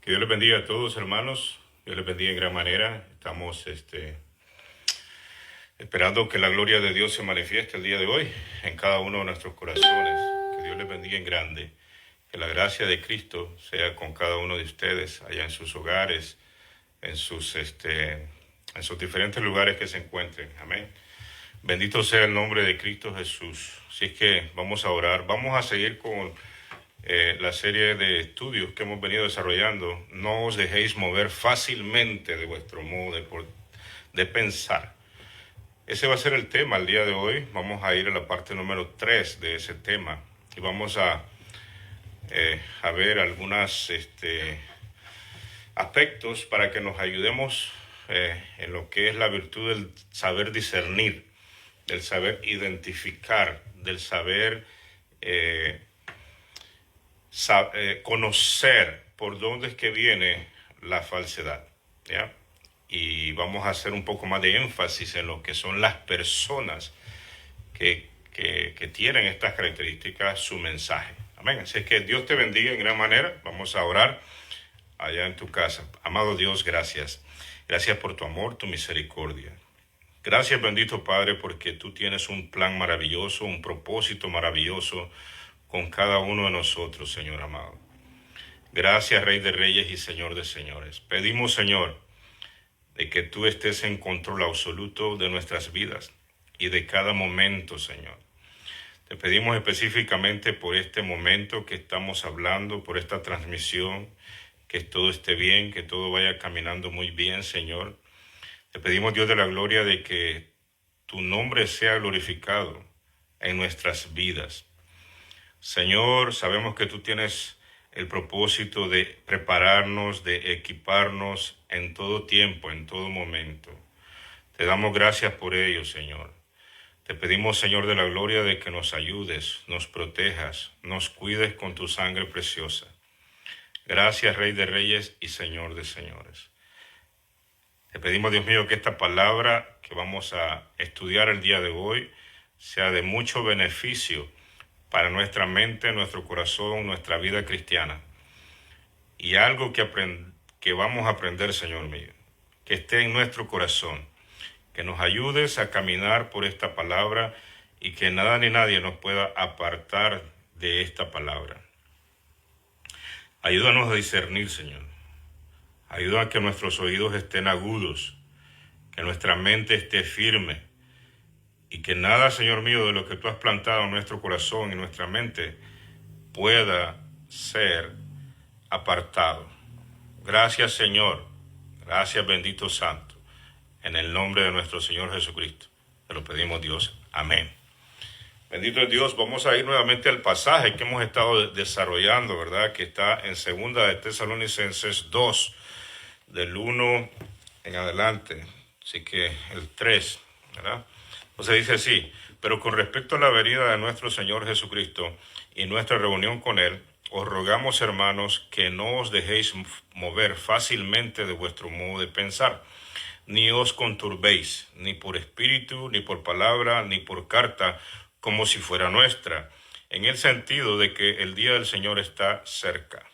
Que Dios les bendiga a todos, hermanos. Dios les bendiga en gran manera. Estamos esperando que la gloria de Dios se manifieste el día de hoy en cada uno de nuestros corazones. Que Dios les bendiga en grande. Que la gracia de Cristo sea con cada uno de ustedes allá en sus hogares, en sus diferentes lugares que se encuentren. Amén. Bendito sea el nombre de Cristo Jesús. Así es que vamos a orar. Vamos a seguir con la serie de estudios que hemos venido desarrollando. No os dejéis mover fácilmente de vuestro modo de pensar. Ese va a ser el tema el día de hoy. Vamos a ir a la parte número 3 de ese tema y vamos a ver algunos aspectos para que nos ayudemos en lo que es la virtud del saber discernir, del saber identificar, del saber conocer por dónde es que viene la falsedad, ¿ya? Y vamos a hacer un poco más de énfasis en lo que son las personas que tienen estas características, su mensaje. Amén. Así es que Dios te bendiga en gran manera. Vamos a orar allá en tu casa. Amado Dios, gracias. Gracias por tu amor, tu misericordia. Gracias, bendito Padre, porque tú tienes un plan maravilloso, un propósito maravilloso con cada uno de nosotros, Señor amado. Gracias, Rey de Reyes y Señor de Señores. Pedimos, Señor, de que tú estés en control absoluto de nuestras vidas y de cada momento, Señor. Te pedimos específicamente por este momento que estamos hablando, por esta transmisión, que todo esté bien, que todo vaya caminando muy bien, Señor. Te pedimos, Dios de la gloria, de que tu nombre sea glorificado en nuestras vidas. Señor, sabemos que tú tienes el propósito de prepararnos, de equiparnos en todo tiempo, en todo momento. Te damos gracias por ello, Señor. Te pedimos, Señor de la gloria, de que nos ayudes, nos protejas, nos cuides con tu sangre preciosa. Gracias, Rey de Reyes y Señor de Señores. Te pedimos, Dios mío, que esta palabra que vamos a estudiar el día de hoy sea de mucho beneficio para nuestra mente, nuestro corazón, nuestra vida cristiana. Y algo que vamos a aprender, Señor mío, que esté en nuestro corazón, que nos ayudes a caminar por esta palabra y que nada ni nadie nos pueda apartar de esta palabra. Ayúdanos a discernir, Señor. Ayuda a que nuestros oídos estén agudos, que nuestra mente esté firme y que nada, Señor mío, de lo que tú has plantado en nuestro corazón y nuestra mente pueda ser apartado. Gracias, Señor. Gracias, bendito Santo. En el nombre de nuestro Señor Jesucristo. Te lo pedimos, Dios. Amén. Bendito es Dios. Vamos a ir nuevamente al pasaje que hemos estado desarrollando, ¿verdad? Que está en 2 de Tesalonicenses 2, del 1 en adelante. Así que el 3, ¿verdad? Entonces dice así: pero con respecto a la venida de nuestro Señor Jesucristo y nuestra reunión con Él, os rogamos, hermanos, que no os dejéis mover fácilmente de vuestro modo de pensar, ni os conturbéis, ni por espíritu, ni por palabra, ni por carta, como si fuera nuestra, en el sentido de que el día del Señor está cerca.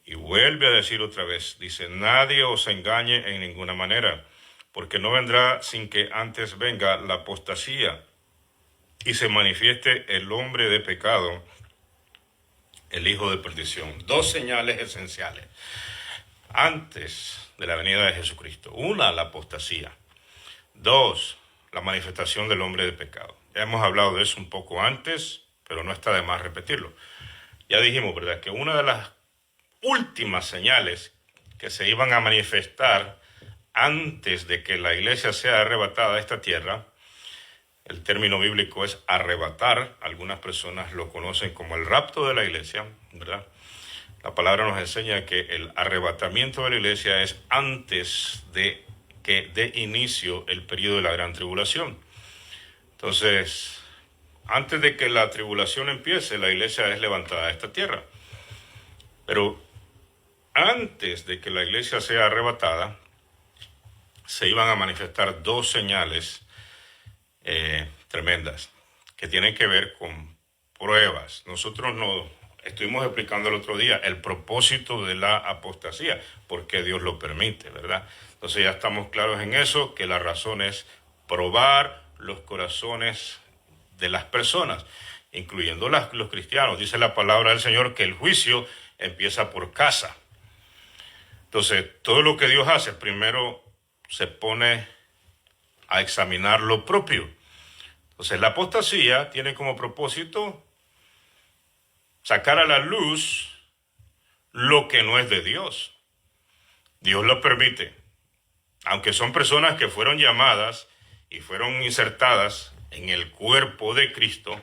Y vuelve a decir otra vez, dice: nadie os engañe en ninguna manera, porque no vendrá sin que antes venga la apostasía y se manifieste el hombre de pecado, el hijo de perdición. Dos señales esenciales antes de la venida de Jesucristo. Una, la apostasía. Dos, la manifestación del hombre de pecado. Ya hemos hablado de eso un poco antes, pero no está de más repetirlo. Ya dijimos, ¿verdad?, que una de las últimas señales que se iban a manifestar antes de que la iglesia sea arrebatada a esta tierra, el término bíblico es arrebatar. Algunas personas lo conocen como el rapto de la iglesia, ¿verdad? La palabra nos enseña que el arrebatamiento de la iglesia es antes de que dé inicio el periodo de la gran tribulación. Entonces, antes de que la tribulación empiece, la iglesia es levantada a esta tierra. Pero antes de que la iglesia sea arrebatada, se iban a manifestar dos señales tremendas que tienen que ver con pruebas. Nosotros no estuvimos explicando el otro día el propósito de la apostasía, porque Dios lo permite, ¿verdad? Entonces ya estamos claros en eso, que la razón es probar los corazones de las personas, incluyendo los cristianos. Dice la palabra del Señor que el juicio empieza por casa. Entonces, todo lo que Dios hace, primero se pone a examinar lo propio. Entonces, la apostasía tiene como propósito sacar a la luz lo que no es de Dios. Dios lo permite. Aunque son personas que fueron llamadas y fueron insertadas en el cuerpo de Cristo,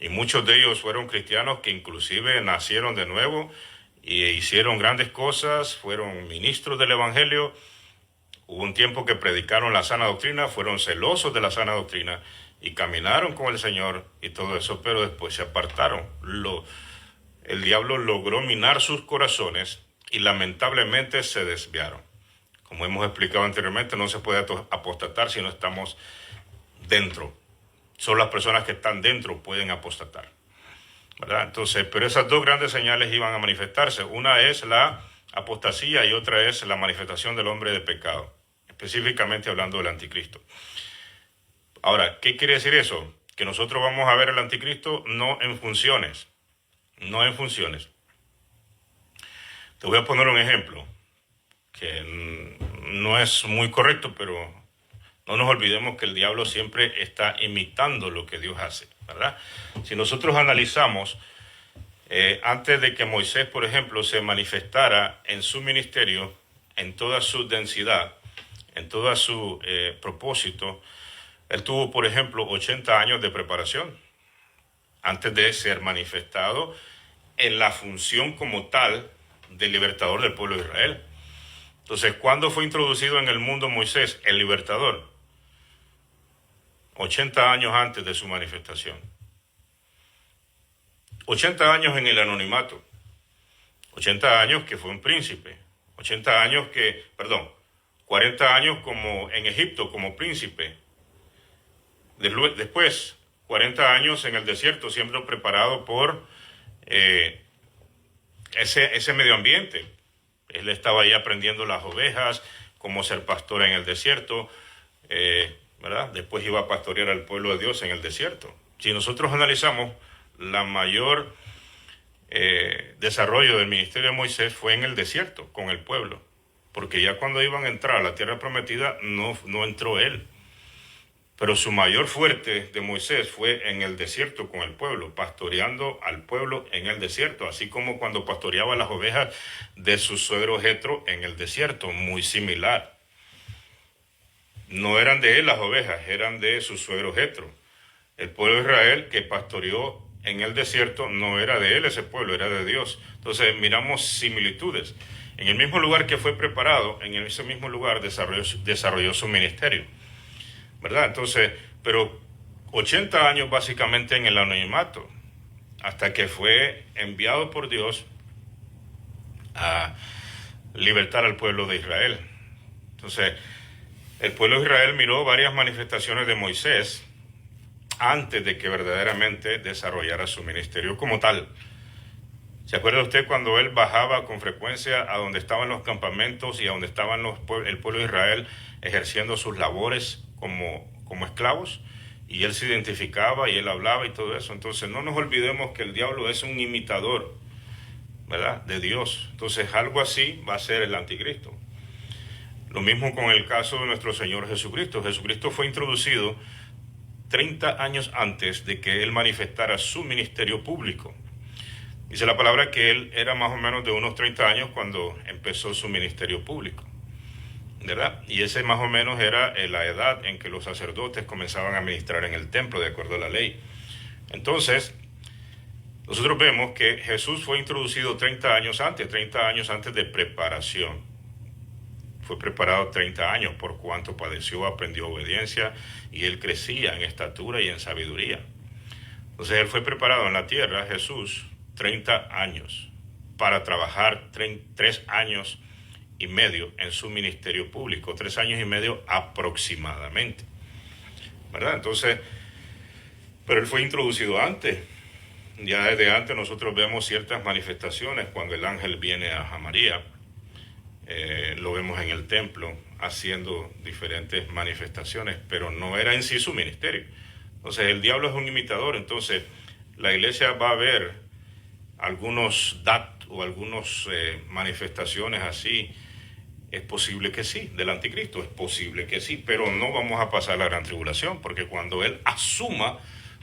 y muchos de ellos fueron cristianos que inclusive nacieron de nuevo y hicieron grandes cosas, fueron ministros del Evangelio. Hubo un tiempo que predicaron la sana doctrina, fueron celosos de la sana doctrina y caminaron con el Señor y todo eso, pero después se apartaron. El diablo logró minar sus corazones y lamentablemente se desviaron. Como hemos explicado anteriormente, no se puede apostatar si no estamos dentro. Solo las personas que están dentro pueden apostatar, ¿verdad? Entonces, pero esas dos grandes señales iban a manifestarse. Una es la apostasía y otra es la manifestación del hombre de pecado, específicamente hablando del anticristo. Ahora, ¿qué quiere decir eso? Que nosotros vamos a ver el anticristo no en funciones, no en funciones. Te voy a poner un ejemplo que no es muy correcto, pero no nos olvidemos que el diablo siempre está imitando lo que Dios hace, ¿verdad? Si nosotros analizamos, antes de que Moisés, por ejemplo, se manifestara en su ministerio, en toda su densidad, en todo su propósito, él tuvo, por ejemplo, 80 años de preparación antes de ser manifestado en la función como tal de libertador del pueblo de Israel. Entonces, ¿cuándo fue introducido en el mundo Moisés, el libertador? 80 años antes de su manifestación. 80 años en el anonimato. 80 años que fue un príncipe. 40 años como en Egipto como príncipe. Después, 40 años en el desierto, siempre preparado por ese medio ambiente. Él estaba ahí aprendiendo las ovejas, cómo ser pastor en el desierto, ¿verdad? Después iba a pastorear al pueblo de Dios en el desierto. Si nosotros analizamos, la mayor desarrollo del ministerio de Moisés fue en el desierto, con el pueblo. Porque ya cuando iban a entrar a la tierra prometida, no entró él. Pero su mayor fuerte de Moisés fue en el desierto con el pueblo, pastoreando al pueblo en el desierto, así como cuando pastoreaba las ovejas de su suegro Jetro en el desierto, muy similar. No eran de él las ovejas, eran de su suegro Jetro. El pueblo de Israel que pastoreó en el desierto no era de él ese pueblo, era de Dios. Entonces miramos similitudes. En el mismo lugar que fue preparado, en ese mismo lugar desarrolló su ministerio, ¿verdad? Entonces, pero 80 años básicamente en el anonimato, hasta que fue enviado por Dios a libertar al pueblo de Israel. Entonces, el pueblo de Israel miró varias manifestaciones de Moisés antes de que verdaderamente desarrollara su ministerio como tal. ¿Se acuerda usted cuando él bajaba con frecuencia a donde estaban los campamentos y a donde estaban el pueblo de Israel ejerciendo sus labores como esclavos? Y él se identificaba y él hablaba y todo eso. Entonces no nos olvidemos que el diablo es un imitador, ¿verdad?, de Dios. Entonces algo así va a ser el anticristo. Lo mismo con el caso de nuestro Señor Jesucristo. Jesucristo fue introducido 30 años antes de que él manifestara su ministerio público. Dice la palabra que él era más o menos de unos 30 años cuando empezó su ministerio público, ¿verdad? Y ese más o menos era la edad en que los sacerdotes comenzaban a ministrar en el templo, de acuerdo a la ley. Entonces, nosotros vemos que Jesús fue introducido 30 años antes de preparación. Fue preparado 30 años por cuanto padeció, aprendió obediencia y él crecía en estatura y en sabiduría. Entonces él fue preparado en la tierra, Jesús, 30 años para trabajar 3 años y medio en su ministerio público, 3 años y medio aproximadamente, ¿verdad? Entonces, pero él fue introducido antes. Ya desde antes nosotros vemos ciertas manifestaciones cuando el ángel viene a María. Lo vemos en el templo haciendo diferentes manifestaciones, pero no era en sí su ministerio. Entonces el diablo es un imitador, entonces la iglesia va a ver algunos o algunas manifestaciones así. Es posible que sí, del anticristo, es posible que sí, pero no vamos a pasar la gran tribulación, porque cuando él asuma,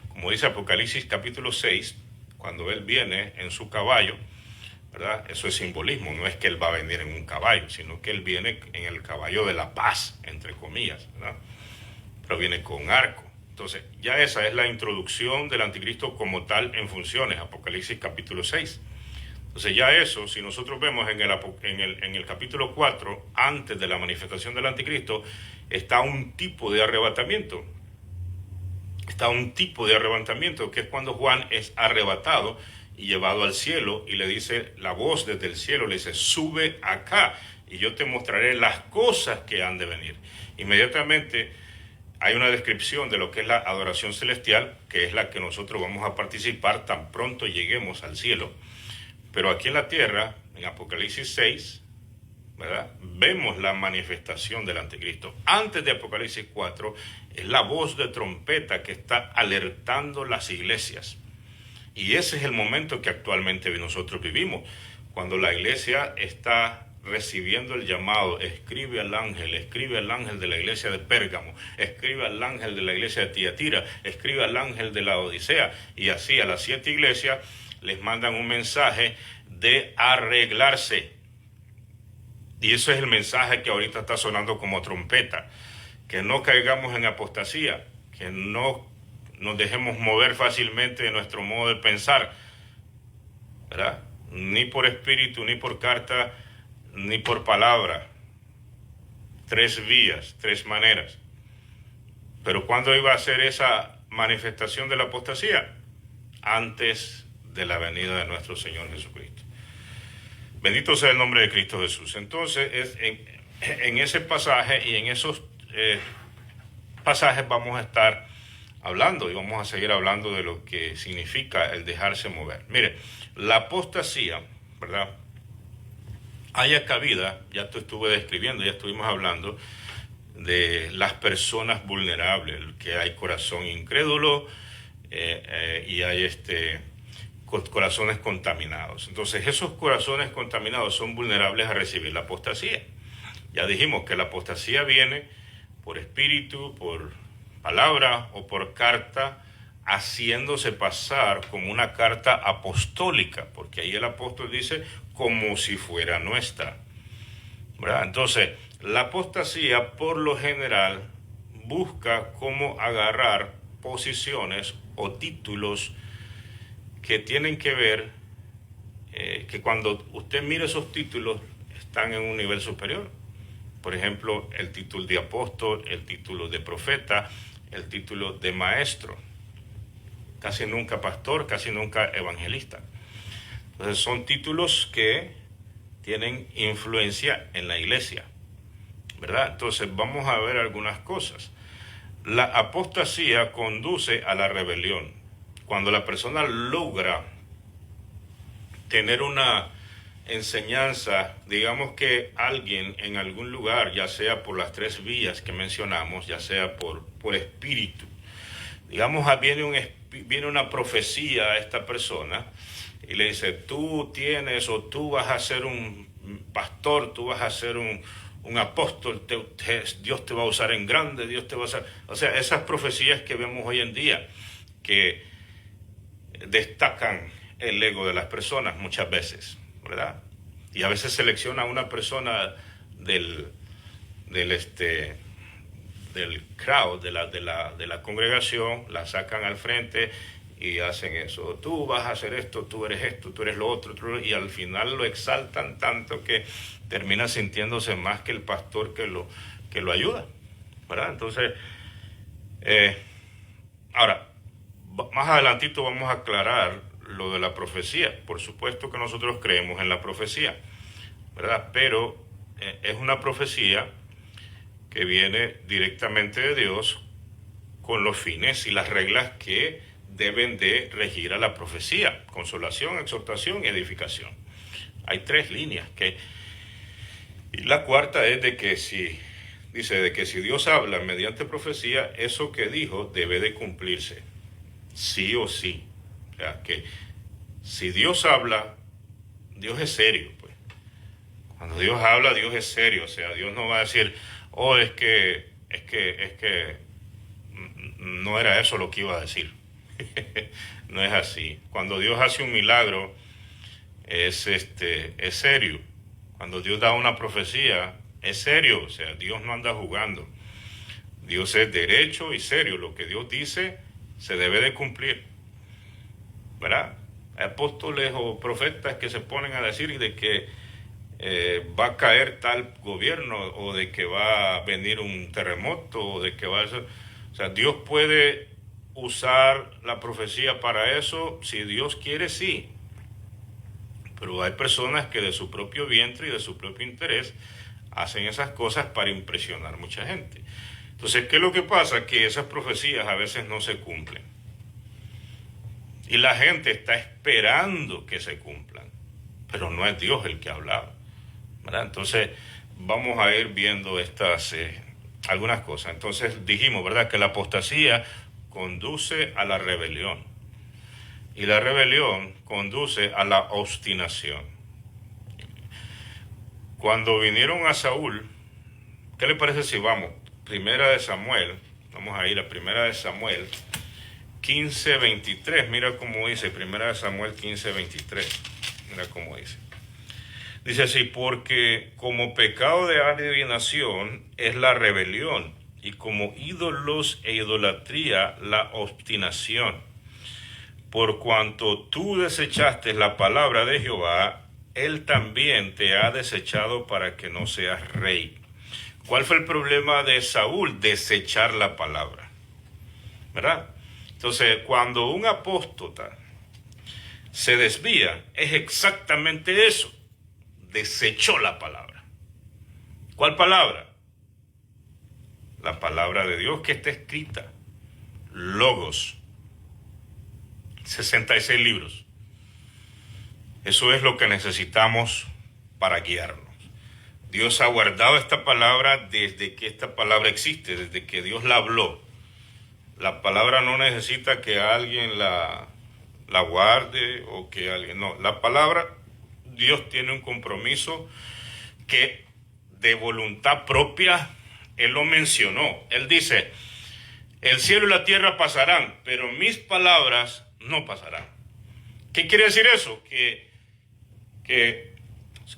como dice Apocalipsis capítulo 6, cuando él viene en su caballo, ¿verdad? Eso es simbolismo, no es que él va a venir en un caballo, sino que él viene en el caballo de la paz, entre comillas, ¿verdad? Pero viene con arco. Entonces, ya esa es la introducción del anticristo como tal en funciones, Apocalipsis capítulo 6. Entonces ya eso, si nosotros vemos en el capítulo 4, antes de la manifestación del anticristo, está un tipo de arrebatamiento. Está un tipo de arrebatamiento que es cuando Juan es arrebatado y llevado al cielo y le dice, la voz desde el cielo le dice, sube acá y yo te mostraré las cosas que han de venir. Inmediatamente hay una descripción de lo que es la adoración celestial, que es la que nosotros vamos a participar tan pronto lleguemos al cielo. Pero aquí en la tierra, en Apocalipsis 6, ¿verdad?, vemos la manifestación del anticristo. Antes de Apocalipsis 4, es la voz de trompeta que está alertando las iglesias. Y ese es el momento que actualmente nosotros vivimos, cuando la iglesia está recibiendo el llamado, escribe al ángel de la iglesia de Pérgamo, escribe al ángel de la iglesia de Tiatira, escribe al ángel de la Odisea, y así a las 7 iglesias les mandan un mensaje de arreglarse. Y eso es el mensaje que ahorita está sonando como trompeta. Que no caigamos en apostasía, que no nos dejemos mover fácilmente de nuestro modo de pensar, ¿verdad? Ni por espíritu, ni por carta, ni por palabra. 3 vías, 3 maneras. Pero ¿cuándo iba a ser esa manifestación de la apostasía? Antes de la venida de nuestro Señor Jesucristo. Bendito sea el nombre de Cristo Jesús. Entonces, en ese pasaje y en esos pasajes vamos a estar hablando y vamos a seguir hablando de lo que significa el dejarse mover. Mire, la apostasía, ¿verdad?, haya cabida, ya te estuve describiendo, ya estuvimos hablando de las personas vulnerables, que hay corazón incrédulo y hay corazones contaminados. Entonces esos corazones contaminados son vulnerables a recibir la apostasía. Ya dijimos que la apostasía viene por espíritu, por palabra o por carta, haciéndose pasar como una carta apostólica, porque ahí el apóstol dice como si fuera nuestra, ¿verdad? Entonces la apostasía por lo general busca cómo agarrar posiciones o títulos que tienen que ver, que cuando usted mire esos títulos están en un nivel superior. Por ejemplo, el título de apóstol, el título de profeta, el título de maestro. Casi nunca pastor, casi nunca evangelista. Entonces son títulos que tienen influencia en la iglesia, ¿verdad? Entonces vamos a ver algunas cosas. La apostasía conduce a la rebelión. Cuando la persona logra tener una enseñanza, digamos que alguien en algún lugar, ya sea por las 3 vías que mencionamos, ya sea por espíritu, digamos, viene una profecía a esta persona y le dice, tú tienes o tú vas a ser un pastor, tú vas a ser un apóstol, Dios te va a usar en grande, Dios te va a usar. O sea, esas profecías que vemos hoy en día que destacan el ego de las personas muchas veces, ¿verdad? Y a veces selecciona a una persona del crowd, de la congregación, la sacan al frente y hacen eso. Tú vas a hacer esto, tú eres lo otro, y al final lo exaltan tanto que termina sintiéndose más que el pastor que lo ayuda, ¿verdad? Entonces, ahora, más adelantito vamos a aclarar lo de la profecía. Por supuesto que nosotros creemos en la profecía, ¿verdad? Pero es una profecía que viene directamente de Dios con los fines y las reglas que deben de regir a la profecía: consolación, exhortación y edificación. Hay tres líneas y la cuarta es de que si Dios habla mediante profecía, eso que dijo debe de cumplirse, sí o sí. O sea, que si Dios habla, Dios es serio, pues. Cuando Dios habla, Dios es serio. O sea, Dios no va a decir, oh, es que no era eso lo que iba a decir. No es así. Cuando Dios hace un milagro, es serio. Cuando Dios da una profecía, es serio. O sea, Dios no anda jugando. Dios es derecho y serio. Lo que Dios dice se debe de cumplir, ¿verdad? Hay apóstoles o profetas que se ponen a decir de que va a caer tal gobierno, o de que va a venir un terremoto, o de que va a ser... O sea, Dios puede usar la profecía para eso. Si Dios quiere, sí. Pero hay personas que de su propio vientre y de su propio interés hacen esas cosas para impresionar a mucha gente. Entonces, ¿qué es lo que pasa? Que esas profecías a veces no se cumplen. Y la gente está esperando que se cumplan. Pero no es Dios el que ha hablado, ¿verdad? Entonces, vamos a ir viendo algunas cosas. Entonces, dijimos, ¿verdad?, que la apostasía conduce a la rebelión. Y la rebelión conduce a la obstinación. Cuando vinieron a Saúl, ¿qué le parece si vamos? Primera de Samuel, vamos a ir a Primera de Samuel 15:23, mira cómo dice, Primera de Samuel 15:23, mira cómo dice. Dice así: porque como pecado de adivinación es la rebelión, y como ídolos e idolatría la obstinación. Por cuanto tú desechaste la palabra de Jehová, él también te ha desechado para que no seas rey. ¿Cuál fue el problema de Saúl? Desechar la palabra, ¿verdad? Entonces, cuando un apóstata se desvía, es exactamente eso. Desechó la palabra. ¿Cuál palabra? La palabra de Dios que está escrita. Logos. 66 libros. Eso es lo que necesitamos para guiarnos. Dios ha guardado esta palabra desde que esta palabra existe, desde que Dios la habló. La palabra no necesita que alguien la guarde o que alguien... No, la palabra, Dios tiene un compromiso que de voluntad propia, Él lo mencionó. Él dice, el cielo y la tierra pasarán, pero mis palabras no pasarán. ¿Qué quiere decir eso? Que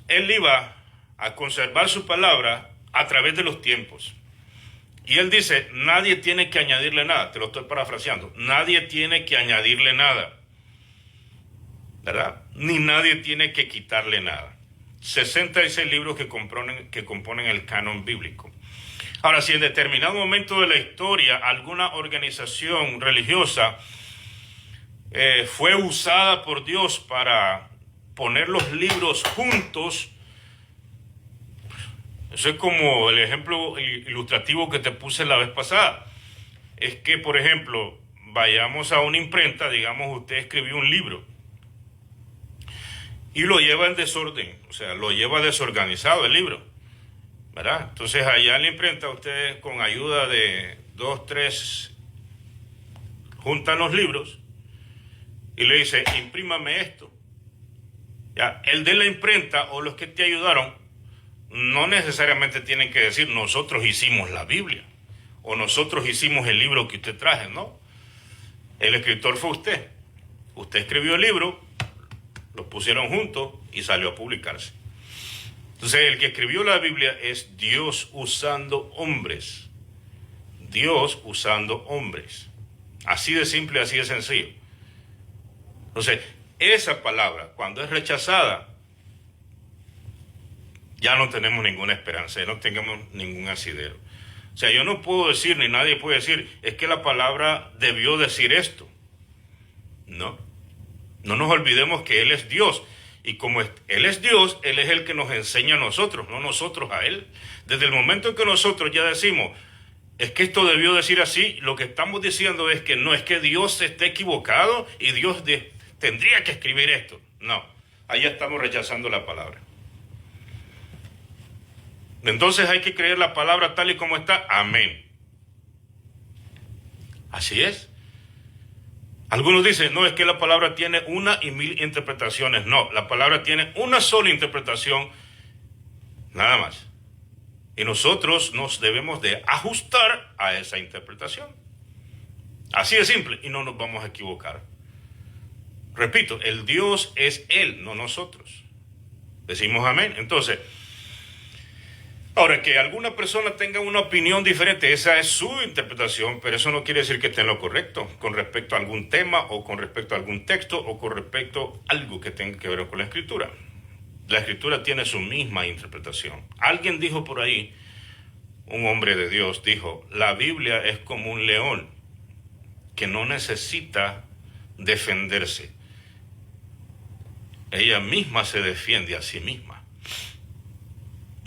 Él iba a conservar su palabra a través de los tiempos. Y Él dice, nadie tiene que añadirle nada. Te lo estoy parafraseando. Nadie tiene que añadirle nada, ¿verdad? Ni nadie tiene que quitarle nada. 66 libros que componen el canon bíblico. Ahora, si en determinado momento de la historia alguna organización religiosa fue usada por Dios para poner los libros juntos, eso es como el ejemplo ilustrativo que te puse la vez pasada. Es que, por ejemplo, vayamos a una imprenta, digamos, usted escribió un libro y lo lleva en desorden, o sea, lo lleva desorganizado el libro, ¿verdad? Entonces allá en la imprenta usted, con ayuda de 2, 3, juntan los libros y le dice, imprímame esto. Ya, el de la imprenta o los que te ayudaron no necesariamente tienen que decir nosotros hicimos la Biblia o nosotros hicimos el libro que usted traje, no. El escritor fue usted. Usted escribió el libro, lo pusieron juntos y salió a publicarse. Entonces el que escribió la Biblia es Dios usando hombres. Dios usando hombres. Así de simple, así de sencillo. Entonces, esa palabra, cuando es rechazada, ya no tenemos ninguna esperanza, ya no tenemos ningún asidero. O sea, yo no puedo decir, ni nadie puede decir, es que la palabra debió decir esto. No. No nos olvidemos que Él es Dios. Y como Él es Dios, Él es el que nos enseña a nosotros, no nosotros a Él. Desde el momento en que nosotros ya decimos, es que esto debió decir así. Lo que estamos diciendo es que no es que Dios esté equivocado y Dios tendría que escribir esto. No, ahí estamos rechazando la palabra. Entonces hay que creer la palabra tal y como está. Amén. Así es. Algunos dicen, no, es que la palabra tiene una y mil interpretaciones. No, la palabra tiene una sola interpretación, nada más. Y nosotros nos debemos de ajustar a esa interpretación. Así de simple, y no nos vamos a equivocar. Repito, el Dios es Él, no nosotros. Decimos amén. Entonces, ahora que alguna persona tenga una opinión diferente, esa es su interpretación, pero eso no quiere decir que esté en lo correcto con respecto a algún tema o con respecto a algún texto o con respecto a algo que tenga que ver con la Escritura. La Escritura tiene su misma interpretación. Alguien dijo por ahí, un hombre de Dios dijo, la Biblia es como un león que no necesita defenderse. Ella misma se defiende a sí misma,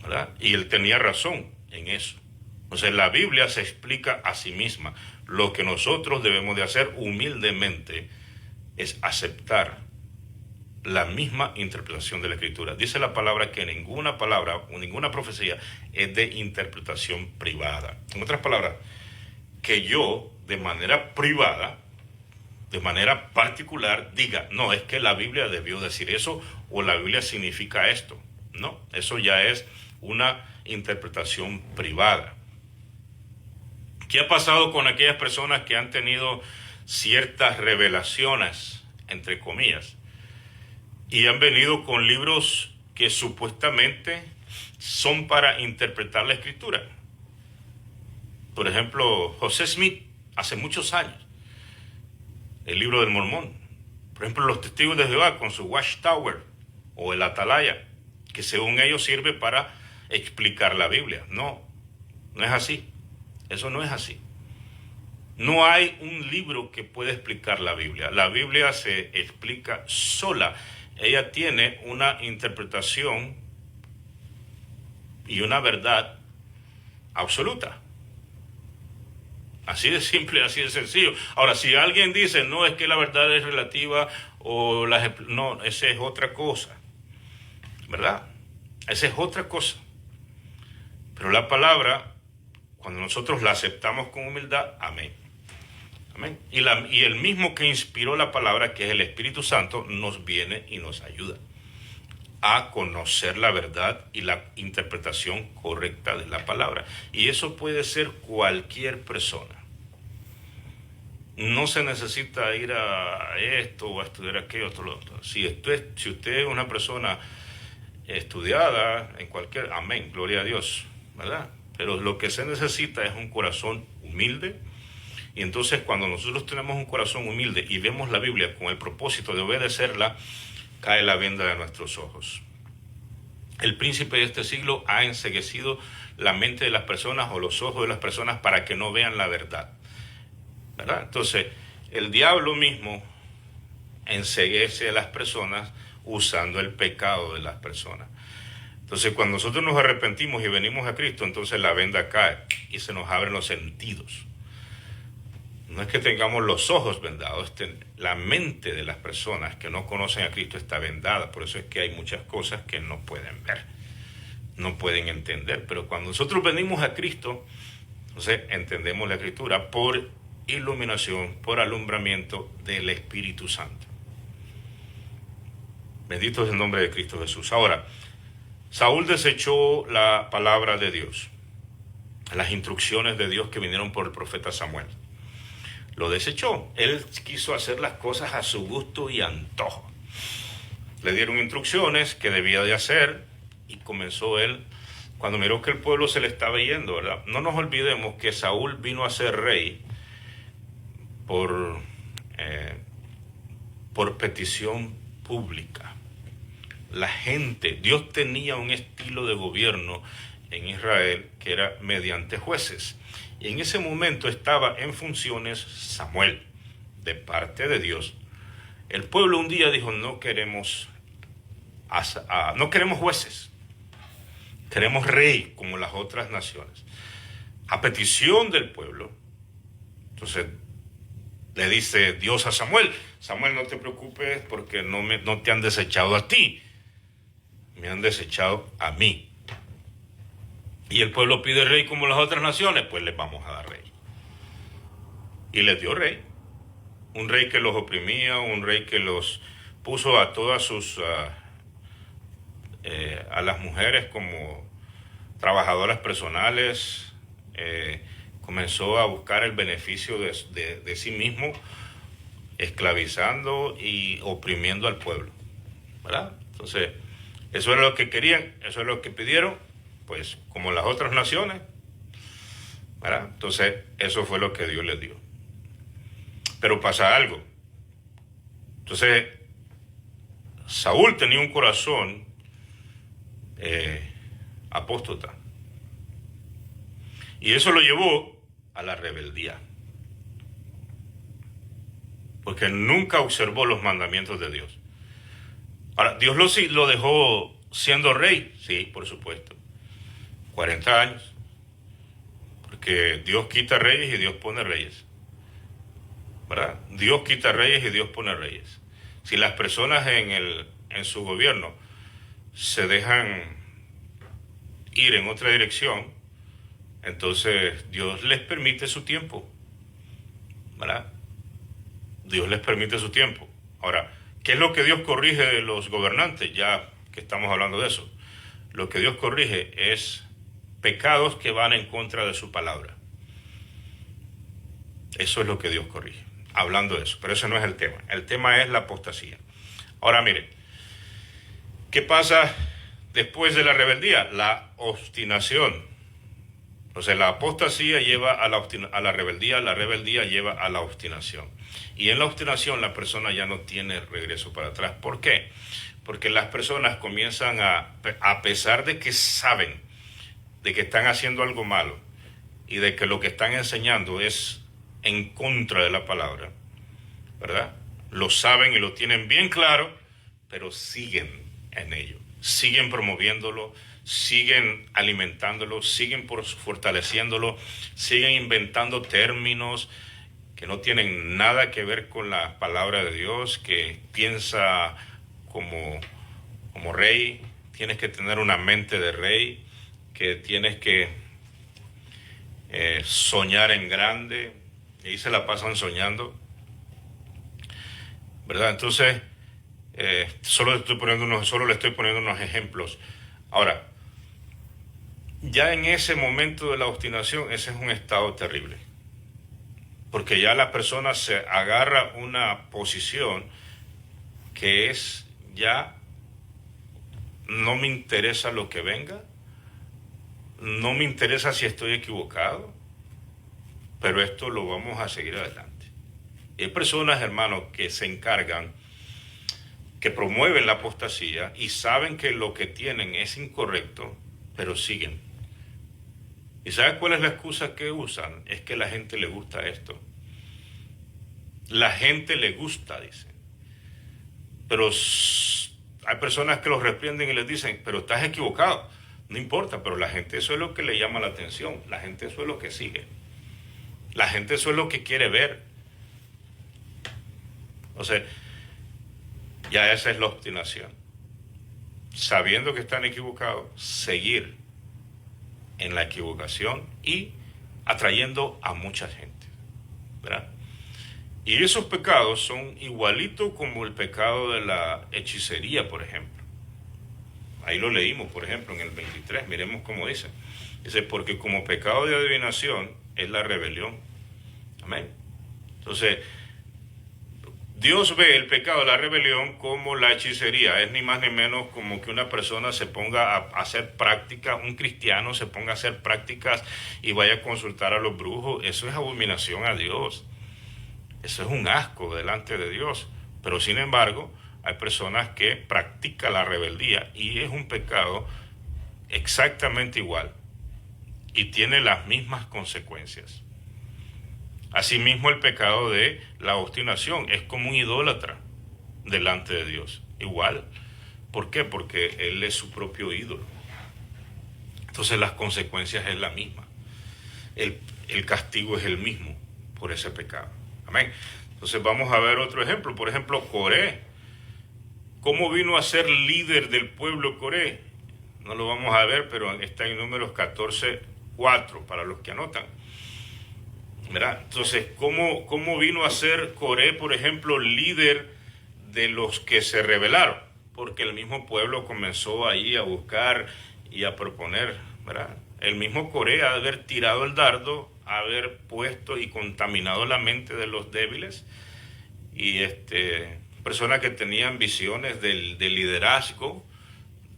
¿verdad? Y él tenía razón en eso. Entonces la Biblia se explica a sí misma. Lo que nosotros debemos de hacer humildemente es aceptar la misma interpretación de la Escritura. Dice la palabra que ninguna palabra o ninguna profecía es de interpretación privada. En otras palabras, que yo de manera privada, de manera particular, diga, no, es que la Biblia debió decir eso o la Biblia significa esto. No, eso ya es una interpretación privada. ¿Qué ha pasado con aquellas personas que han tenido ciertas revelaciones, entre comillas, y han venido con libros que supuestamente son para interpretar la Escritura? Por ejemplo, José Smith, hace muchos años, el libro del Mormón. Por ejemplo, los Testigos de Jehová con su Watchtower o el Atalaya, que según ellos sirve para explicar la Biblia. No, no es así. Eso no es así. No hay un libro que pueda explicar la Biblia. La Biblia se explica sola. Ella tiene una interpretación y una verdad absoluta. Así de simple, así de sencillo. Ahora, si alguien dice, no, es que la verdad es relativa o no, esa es otra cosa, ¿verdad? Esa es otra cosa. Pero la palabra, cuando nosotros la aceptamos con humildad, amén. Amén. Y el mismo que inspiró la palabra, que es el Espíritu Santo, nos viene y nos ayuda a conocer la verdad y la interpretación correcta de la palabra. Y eso puede ser cualquier persona. No se necesita ir a esto o a estudiar aquello, esto, lo otro. Si usted es una persona estudiada en cualquier, amén, gloria a Dios, ¿verdad? Pero lo que se necesita es un corazón humilde. Y entonces cuando nosotros tenemos un corazón humilde y vemos la Biblia con el propósito de obedecerla, cae la venda de nuestros ojos. El príncipe de este siglo ha enceguecido la mente de las personas o los ojos de las personas para que no vean la verdad, ¿verdad? Entonces, el diablo mismo enceguece a las personas usando el pecado de las personas. Entonces, cuando nosotros nos arrepentimos y venimos a Cristo, entonces la venda cae y se nos abren los sentidos. No es que tengamos los ojos vendados, la mente de las personas que no conocen a Cristo está vendada. Por eso es que hay muchas cosas que no pueden ver, no pueden entender. Pero cuando nosotros venimos a Cristo, entonces entendemos la Escritura por iluminación, por alumbramiento del Espíritu Santo. Bendito es el nombre de Cristo Jesús. Ahora, Saúl desechó la palabra de Dios, las instrucciones de Dios que vinieron por el profeta Samuel. Lo desechó. Él quiso hacer las cosas a su gusto y antojo. Le dieron instrucciones que debía de hacer y comenzó él, cuando miró que el pueblo se le estaba yendo, ¿verdad? No nos olvidemos que Saúl vino a ser rey por petición pública. La gente, Dios tenía un estilo de gobierno en Israel que era mediante jueces. Y en ese momento estaba en funciones Samuel, de parte de Dios. El pueblo un día dijo, no queremos jueces, queremos rey como las otras naciones. a petición del pueblo. Entonces le dice Dios a Samuel: Samuel, no te preocupes porque no te han desechado a ti, me han desechado a mí. Y el pueblo pide rey como las otras naciones, pues les vamos a dar rey. Y les dio rey. Un rey que los oprimía, un rey que los puso a todas a las mujeres como trabajadoras personales. Comenzó a buscar el beneficio de sí mismo, esclavizando y oprimiendo al pueblo, ¿verdad? Entonces, eso era lo que querían, eso es lo que pidieron, pues como las otras naciones, ¿verdad? Entonces, eso fue lo que Dios les dio. Pero pasa algo. Entonces, Saúl tenía un corazón apóstata. Y eso lo llevó a la rebeldía. Porque nunca observó los mandamientos de Dios. Ahora, Dios lo dejó siendo rey, sí, por supuesto. 40 años. Porque Dios quita reyes y Dios pone reyes, ¿verdad? Dios quita reyes y Dios pone reyes. Si las personas en su gobierno se dejan ir en otra dirección, entonces Dios les permite su tiempo, ¿verdad? Dios les permite su tiempo. Ahora, ¿qué es lo que Dios corrige de los gobernantes? Ya que estamos hablando de eso. Lo que Dios corrige es pecados que van en contra de su palabra. Eso es lo que Dios corrige, hablando de eso. Pero ese no es el tema. El tema es la apostasía. Ahora miren, ¿qué pasa después de la rebeldía? La obstinación. O sea, la apostasía lleva a la rebeldía lleva a la obstinación. Y en la obstinación la persona ya no tiene regreso para atrás. ¿Por qué? Porque las personas comienzan a pesar de que saben de que están haciendo algo malo y de que lo que están enseñando es en contra de la palabra, ¿verdad? Lo saben y lo tienen bien claro, pero siguen en ello, siguen promoviéndolo, siguen alimentándolo, siguen fortaleciéndolo, siguen inventando términos que no tienen nada que ver con la palabra de Dios, que piensa como rey, tienes que tener una mente de rey, que tienes que soñar en grande, y ahí se la pasan soñando, ¿verdad? Entonces, solo le estoy poniendo unos ejemplos. Ahora, ya en ese momento de la obstinación, ese es un estado terrible, porque ya la persona se agarra una posición que es ya, no me interesa lo que venga, no me interesa si estoy equivocado, pero esto lo vamos a seguir adelante. Y hay personas, hermanos, que se encargan, que promueven la apostasía y saben que lo que tienen es incorrecto, pero siguen. ¿Y sabes cuál es la excusa que usan? Es que a la gente le gusta esto. La gente le gusta, dicen. Pero hay personas que los reprienden y les dicen, pero estás equivocado. No importa, pero la gente eso es lo que le llama la atención. La gente eso es lo que sigue. La gente eso es lo que quiere ver. O sea, ya esa es la obstinación. Sabiendo que están equivocados, seguir en la equivocación y atrayendo a mucha gente, ¿verdad? Y esos pecados son igualitos como el pecado de la hechicería, por ejemplo. Ahí lo leímos, por ejemplo, en el 23. Miremos cómo dice. Dice, porque como pecado de adivinación es la rebelión. Amén. Entonces, Dios ve el pecado de la rebelión como la hechicería. Es ni más ni menos como que una persona se ponga a hacer prácticas, un cristiano se ponga a hacer prácticas y vaya a consultar a los brujos. Eso es abominación a Dios. Eso es un asco delante de Dios. Pero sin embargo, hay personas que practican la rebeldía y es un pecado exactamente igual y tiene las mismas consecuencias. Asimismo, el pecado de la obstinación es como un idólatra delante de Dios. Igual. ¿Por qué? Porque él es su propio ídolo. Entonces las consecuencias es la misma. el castigo es el mismo por ese pecado. Amén. Entonces vamos a ver otro ejemplo. Por ejemplo, Coré. ¿Cómo vino a ser líder del pueblo Coré? No lo vamos a ver, pero está en Números 14:4 para los que anotan. ¿Verdad? Entonces, ¿cómo vino a ser Coré, por ejemplo, líder de los que se rebelaron? Porque el mismo pueblo comenzó ahí a buscar y a proponer, ¿verdad? El mismo Coré ha de haber tirado el dardo, haber puesto y contaminado la mente de los débiles y personas que tenían visiones de liderazgo,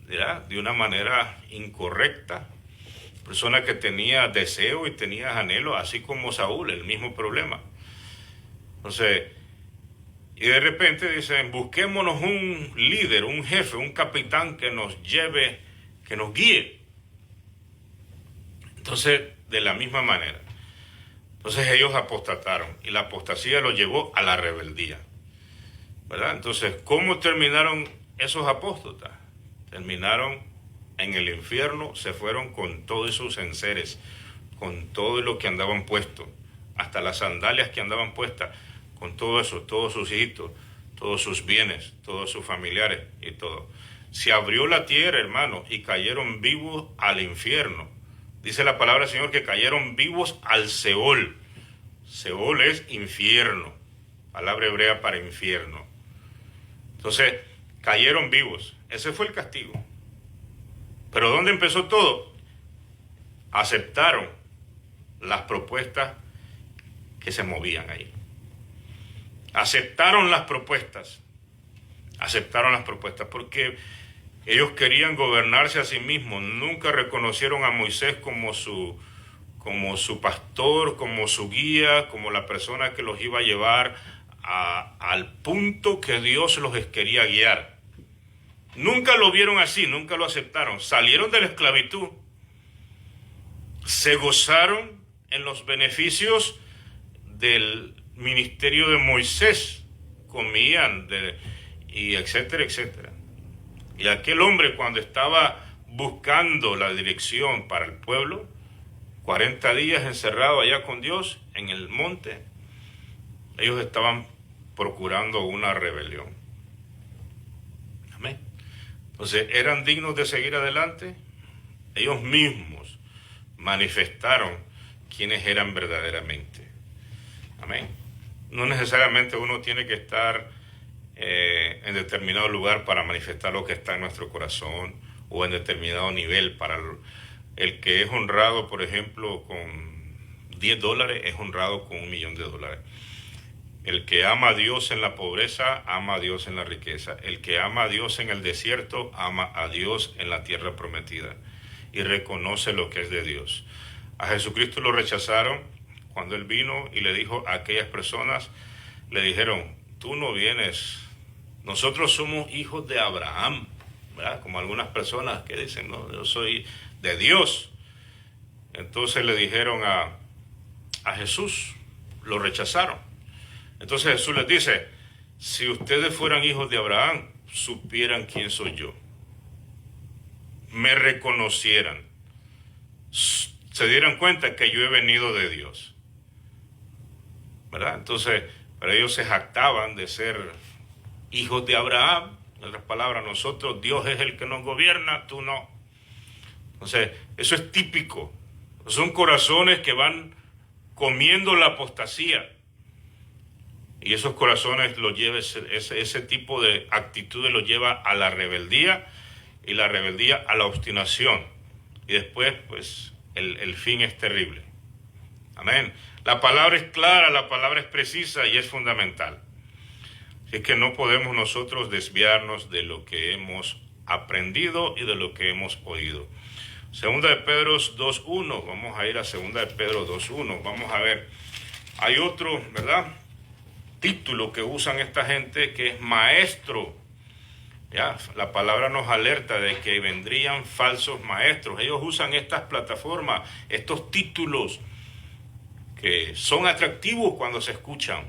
¿verdad? De una manera incorrecta, persona que tenía deseo y tenía anhelo, así como Saúl, el mismo problema. Entonces, y de repente dicen, busquémonos un líder, un jefe, un capitán que nos lleve, que nos guíe. Entonces, de la misma manera. Entonces ellos apostataron y la apostasía los llevó a la rebeldía, ¿verdad? Entonces, ¿cómo terminaron esos apóstatas? Terminaron en el infierno, se fueron con todos sus enseres, con todo lo que andaban puestos, hasta las sandalias que andaban puestas, con todo eso, todos sus hijitos, todos sus bienes, todos sus familiares y todo. Se abrió la tierra, hermano, y cayeron vivos al infierno. Dice la palabra del Señor que cayeron vivos al Seol. Seol es infierno, palabra hebrea para infierno. Entonces, cayeron vivos. Ese fue el castigo. Pero ¿dónde empezó todo? Aceptaron las propuestas que se movían ahí. Aceptaron las propuestas. Aceptaron las propuestas porque ellos querían gobernarse a sí mismos. Nunca reconocieron a Moisés como su pastor, como su guía, como la persona que los iba a llevar al punto que Dios los quería guiar. Nunca lo vieron así, nunca lo aceptaron. Salieron de la esclavitud, se gozaron en los beneficios del ministerio de Moisés, comían y etcétera, etcétera. Y aquel hombre, cuando estaba buscando la dirección para el pueblo, 40 días encerrado allá con Dios en el monte, ellos estaban procurando una rebelión. Amén. Entonces, ¿eran dignos de seguir adelante? Ellos mismos manifestaron quiénes eran verdaderamente. Amén. No necesariamente uno tiene que estar en determinado lugar para manifestar lo que está en nuestro corazón o en determinado nivel. Para el que es honrado, por ejemplo, con $10 es honrado con $1.000.000. El que ama a Dios en la pobreza, ama a Dios en la riqueza. El que ama a Dios en el desierto, ama a Dios en la tierra prometida y reconoce lo que es de Dios. A Jesucristo lo rechazaron cuando Él vino y le dijo a aquellas personas, le dijeron, tú no vienes, nosotros somos hijos de Abraham, ¿verdad? Como algunas personas que dicen, no, yo soy de Dios. Entonces le dijeron a Jesús, lo rechazaron. Entonces Jesús les dice, si ustedes fueran hijos de Abraham, supieran quién soy yo, me reconocieran, se dieran cuenta que yo he venido de Dios, ¿verdad? Entonces, pero ellos se jactaban de ser hijos de Abraham. En otras palabras, nosotros, Dios es el que nos gobierna, tú no. Entonces, eso es típico. Son corazones que van comiendo la apostasía. Y esos corazones los lleva, ese tipo de actitudes los lleva a la rebeldía, y la rebeldía a la obstinación. Y después, pues, el fin es terrible. Amén. La palabra es clara, la palabra es precisa y es fundamental. Así que no podemos nosotros desviarnos de lo que hemos aprendido y de lo que hemos oído. Segunda de Pedro 2.1, vamos a ir a Segunda de Pedro 2.1, vamos a ver. Hay otro, ¿verdad?, título que usan esta gente que es maestro. Ya, la palabra nos alerta de que vendrían falsos maestros. Ellos usan estas plataformas, estos títulos que son atractivos cuando se escuchan.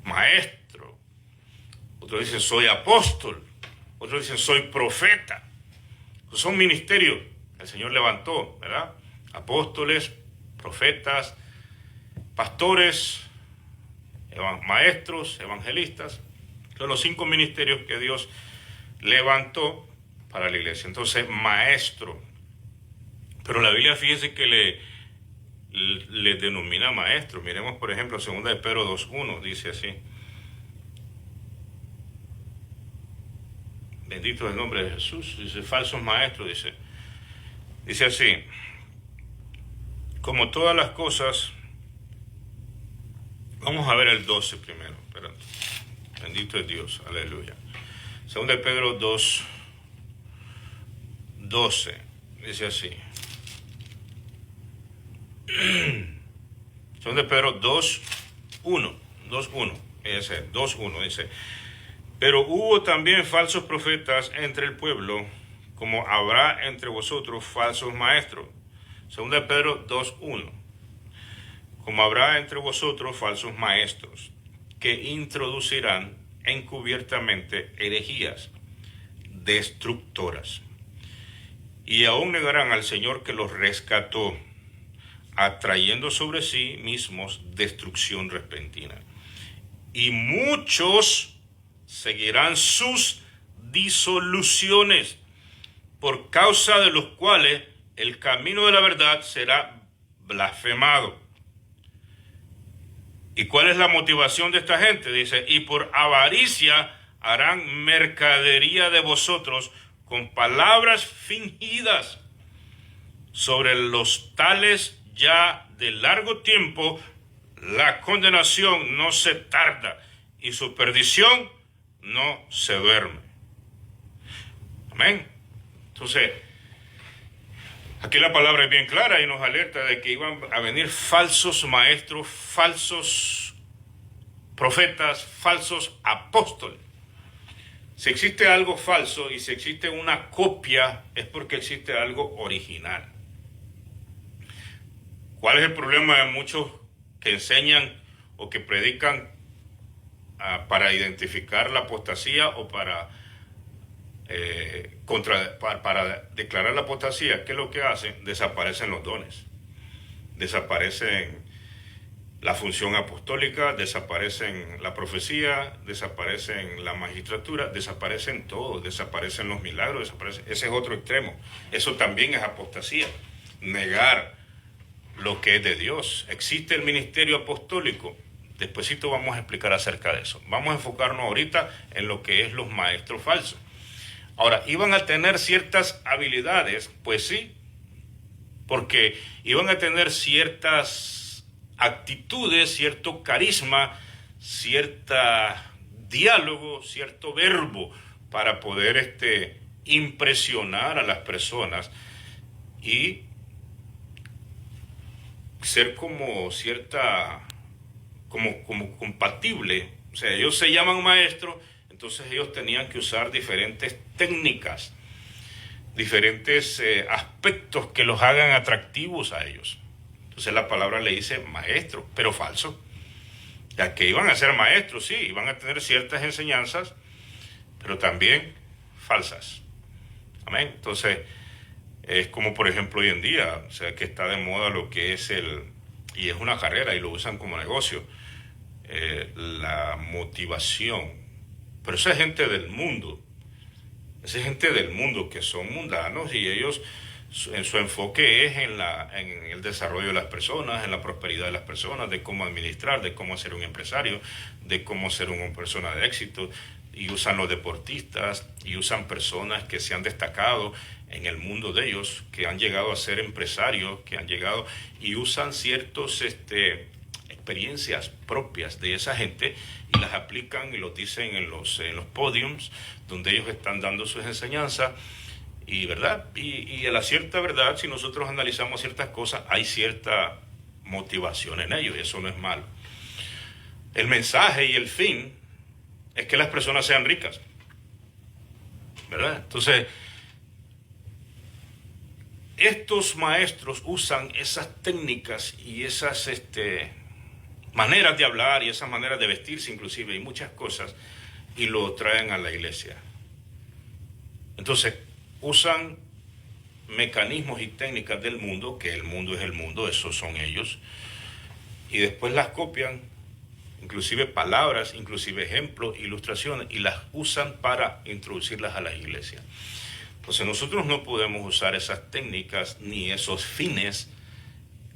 Maestro. Otros dicen soy apóstol. Otros dicen soy profeta. Son ministerios que el Señor levantó, ¿verdad? Apóstoles, profetas, pastores, maestros, evangelistas, son los 5 ministerios que Dios levantó para la iglesia. Entonces, maestro. Pero la Biblia, fíjese que le denomina maestro. Miremos, por ejemplo, 2 de Pedro 2:1, dice así. Bendito es el nombre de Jesús. Dice, falsos maestros, dice así. Como todas las cosas, vamos a ver el 12 primero. Espérate. Bendito es Dios, aleluya. 2 de Pedro 2:12, dice así. 2 de Pedro 2:1, 2:1, dice. Pero hubo también falsos profetas entre el pueblo, como habrá entre vosotros falsos maestros. 2 de Pedro 2:1. Como habrá entre vosotros falsos maestros, que introducirán encubiertamente herejías destructoras, y aún negarán al Señor que los rescató, atrayendo sobre sí mismos destrucción repentina. Y muchos seguirán sus disoluciones, por causa de los cuales el camino de la verdad será blasfemado. ¿Y cuál es la motivación de esta gente? Dice, y por avaricia harán mercadería de vosotros con palabras fingidas. Sobre los tales ya de largo tiempo la condenación no se tarda y su perdición no se duerme. Amén. Entonces, aquí la palabra es bien clara y nos alerta de que iban a venir falsos maestros, falsos profetas, falsos apóstoles. Si existe algo falso y si existe una copia, es porque existe algo original. ¿Cuál es el problema de muchos que enseñan o que predican para identificar la apostasía o para declarar la apostasía? ¿Qué es lo que hacen? Desaparecen los dones, desaparecen la función apostólica, desaparecen la profecía, desaparecen la magistratura, desaparecen todo, desaparecen los milagros, desaparecen. Ese es otro extremo. Eso también es apostasía, negar lo que es de Dios. Existe el ministerio apostólico. Despuesito vamos a explicar acerca de eso. Vamos a enfocarnos ahorita en lo que es los maestros falsos. Ahora, ¿iban a tener ciertas habilidades? Pues sí, porque iban a tener ciertas actitudes, cierto carisma, cierto diálogo, cierto verbo para poder impresionar a las personas y ser como compatible. O sea, ellos se llaman maestros, entonces ellos tenían que usar diferentes técnicas, diferentes aspectos que los hagan atractivos a ellos. Entonces la palabra le dice maestro, pero falso. Ya que iban a ser maestros, sí, iban a tener ciertas enseñanzas, pero también falsas. Amén. Entonces, es como por ejemplo hoy en día, o sea, que está de moda lo que es y es una carrera y lo usan como negocio, la motivación. Pero esa es gente del mundo, que son mundanos y ellos, en su enfoque es en el desarrollo de las personas, en la prosperidad de las personas, de cómo administrar, de cómo ser un empresario, de cómo ser una persona de éxito. Y usan los deportistas y usan personas que se han destacado en el mundo de ellos, que han llegado a ser empresarios, que han llegado y usan ciertas experiencias propias de esa gente y las aplican y los dicen en los podiums donde ellos están dando sus enseñanzas. Y verdad, y a la cierta verdad, si nosotros analizamos ciertas cosas, hay cierta motivación en ello, y eso no es malo. El mensaje y el fin es que las personas sean ricas, ¿verdad? Entonces, estos maestros usan esas técnicas y esas maneras de hablar y esas maneras de vestirse inclusive y muchas cosas, y lo traen a la iglesia. Entonces, usan mecanismos y técnicas del mundo, que el mundo es el mundo, esos son ellos, y después las copian, inclusive palabras, inclusive ejemplos, ilustraciones, y las usan para introducirlas a la iglesia. Entonces nosotros no podemos usar esas técnicas ni esos fines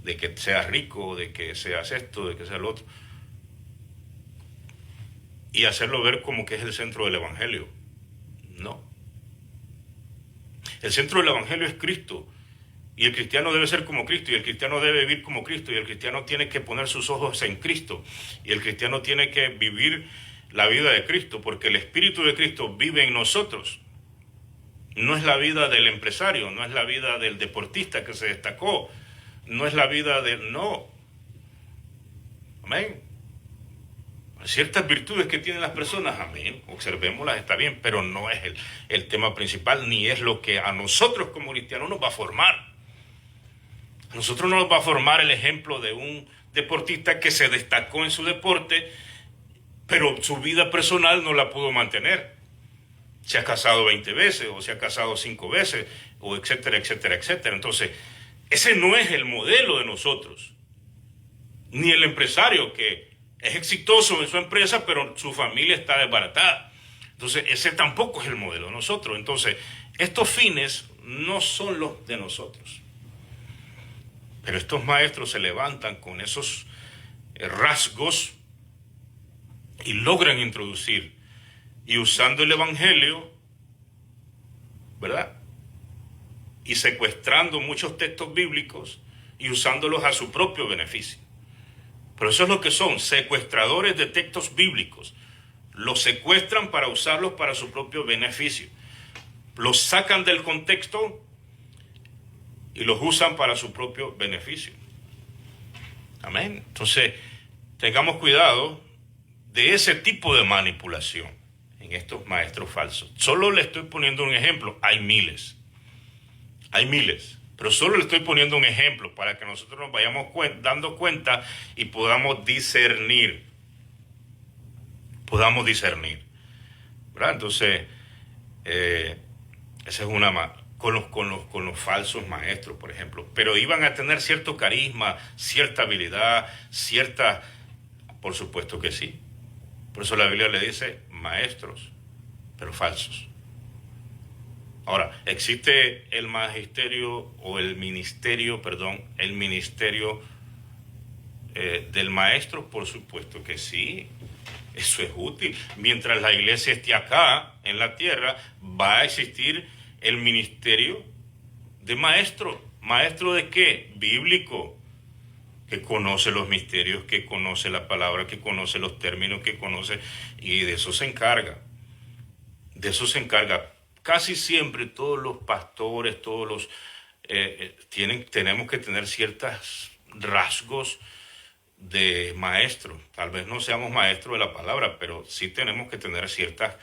de que seas rico, de que seas esto, de que seas lo otro, y hacerlo ver como que es el centro del evangelio. No. El centro del evangelio es Cristo. Y el cristiano debe ser como Cristo, y el cristiano debe vivir como Cristo, y el cristiano tiene que poner sus ojos en Cristo, y el cristiano tiene que vivir la vida de Cristo, porque el Espíritu de Cristo vive en nosotros. No es la vida del empresario, no es la vida del deportista que se destacó, no es la vida del... No. Amén. Ciertas virtudes que tienen las personas, amén, observémoslas, está bien, pero no es el tema principal, ni es lo que a nosotros como cristianos nos va a formar. A nosotros nos va a formar el ejemplo de un deportista que se destacó en su deporte, pero su vida personal no la pudo mantener. Se ha casado 20 veces, o se ha casado 5 veces, o etcétera, etcétera, etcétera. Entonces, ese no es el modelo de nosotros. Ni el empresario que es exitoso en su empresa, pero su familia está desbaratada. Entonces, ese tampoco es el modelo de nosotros. Entonces, estos fines no son los de nosotros. Pero estos maestros se levantan con esos rasgos y logran introducir, y usando el evangelio, ¿verdad? Y secuestrando muchos textos bíblicos y usándolos a su propio beneficio. Pero eso es lo que son, secuestradores de textos bíblicos. Los secuestran para usarlos para su propio beneficio. Los sacan del contexto y los usan para su propio beneficio. Amén. Entonces, tengamos cuidado de ese tipo de manipulación en estos maestros falsos. Solo le estoy poniendo un ejemplo. Hay miles, pero solo le estoy poniendo un ejemplo para que nosotros nos vayamos dando cuenta y podamos discernir. ¿Verdad? Entonces, esa es una más. Con los falsos maestros, por ejemplo. Pero iban a tener cierto carisma, cierta habilidad, por supuesto que sí. Por eso la Biblia le dice maestros, pero falsos. Ahora, existe el ministerio del maestro, por supuesto que sí. Eso es útil. Mientras la iglesia esté acá, en la tierra, va a existir el ministerio de maestro. ¿Maestro de qué? Bíblico. Que conoce los misterios, que conoce la palabra, que conoce los términos, que conoce... Y de eso se encarga. Casi siempre todos los pastores, tenemos que tener ciertos rasgos de maestro. Tal vez no seamos maestros de la palabra, pero sí tenemos que tener ciertas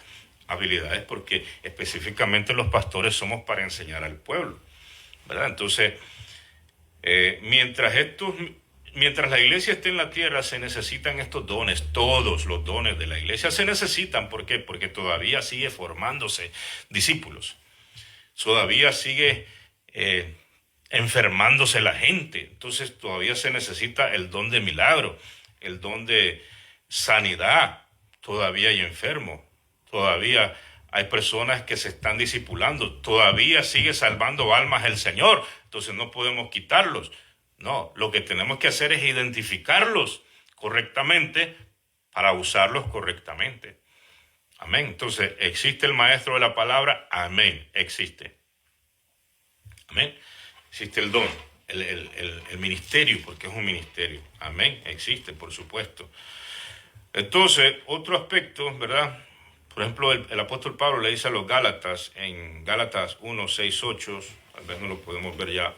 habilidades, porque específicamente los pastores somos para enseñar al pueblo, ¿verdad? Entonces, mientras la iglesia esté en la tierra, se necesitan estos dones. Todos los dones de la iglesia se necesitan. ¿Por qué? Porque todavía sigue formándose discípulos. Todavía sigue enfermándose la gente. Entonces todavía se necesita el don de milagro, el don de sanidad. Todavía hay enfermos. Todavía hay personas que se están discipulando. Todavía sigue salvando almas el Señor. Entonces no podemos quitarlos. No, lo que tenemos que hacer es identificarlos correctamente para usarlos correctamente. Amén. Entonces, ¿existe el maestro de la palabra? Amén, existe. Amén. Existe el don, el ministerio, porque es un ministerio. Amén, existe, por supuesto. Entonces, otro aspecto, ¿verdad? Por ejemplo, el apóstol Pablo le dice a los Gálatas, en Gálatas 1, 6, 8, tal vez no lo podemos ver ya,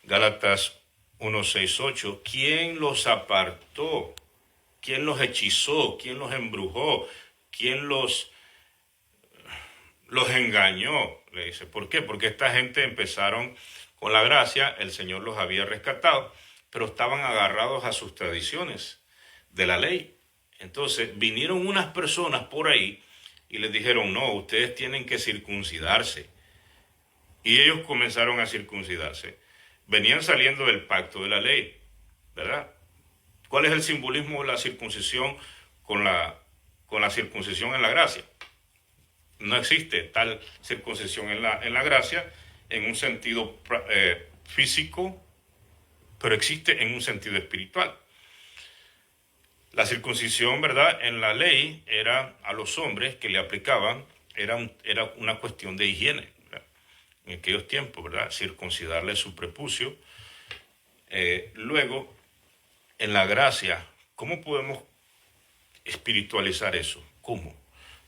Gálatas 1, 6, 8, ¿quién los apartó? ¿Quién los hechizó? ¿Quién los embrujó? ¿Quién los engañó? Le dice, ¿por qué? Porque esta gente empezaron con la gracia, el Señor los había rescatado, pero estaban agarrados a sus tradiciones de la ley. Entonces vinieron unas personas por ahí y les dijeron, no, ustedes tienen que circuncidarse. y ellos comenzaron a circuncidarse. Venían saliendo del pacto de la ley, ¿verdad? ¿Cuál es el simbolismo de la circuncisión con la circuncisión en la gracia? No existe tal circuncisión en la gracia en un sentido físico, pero existe en un sentido espiritual. La circuncisión, ¿verdad? En la ley era a los hombres que le aplicaban, era una cuestión de higiene, ¿verdad? En aquellos tiempos, ¿verdad? Circuncidarle su prepucio. Luego, en la gracia, ¿cómo podemos espiritualizar eso? ¿Cómo?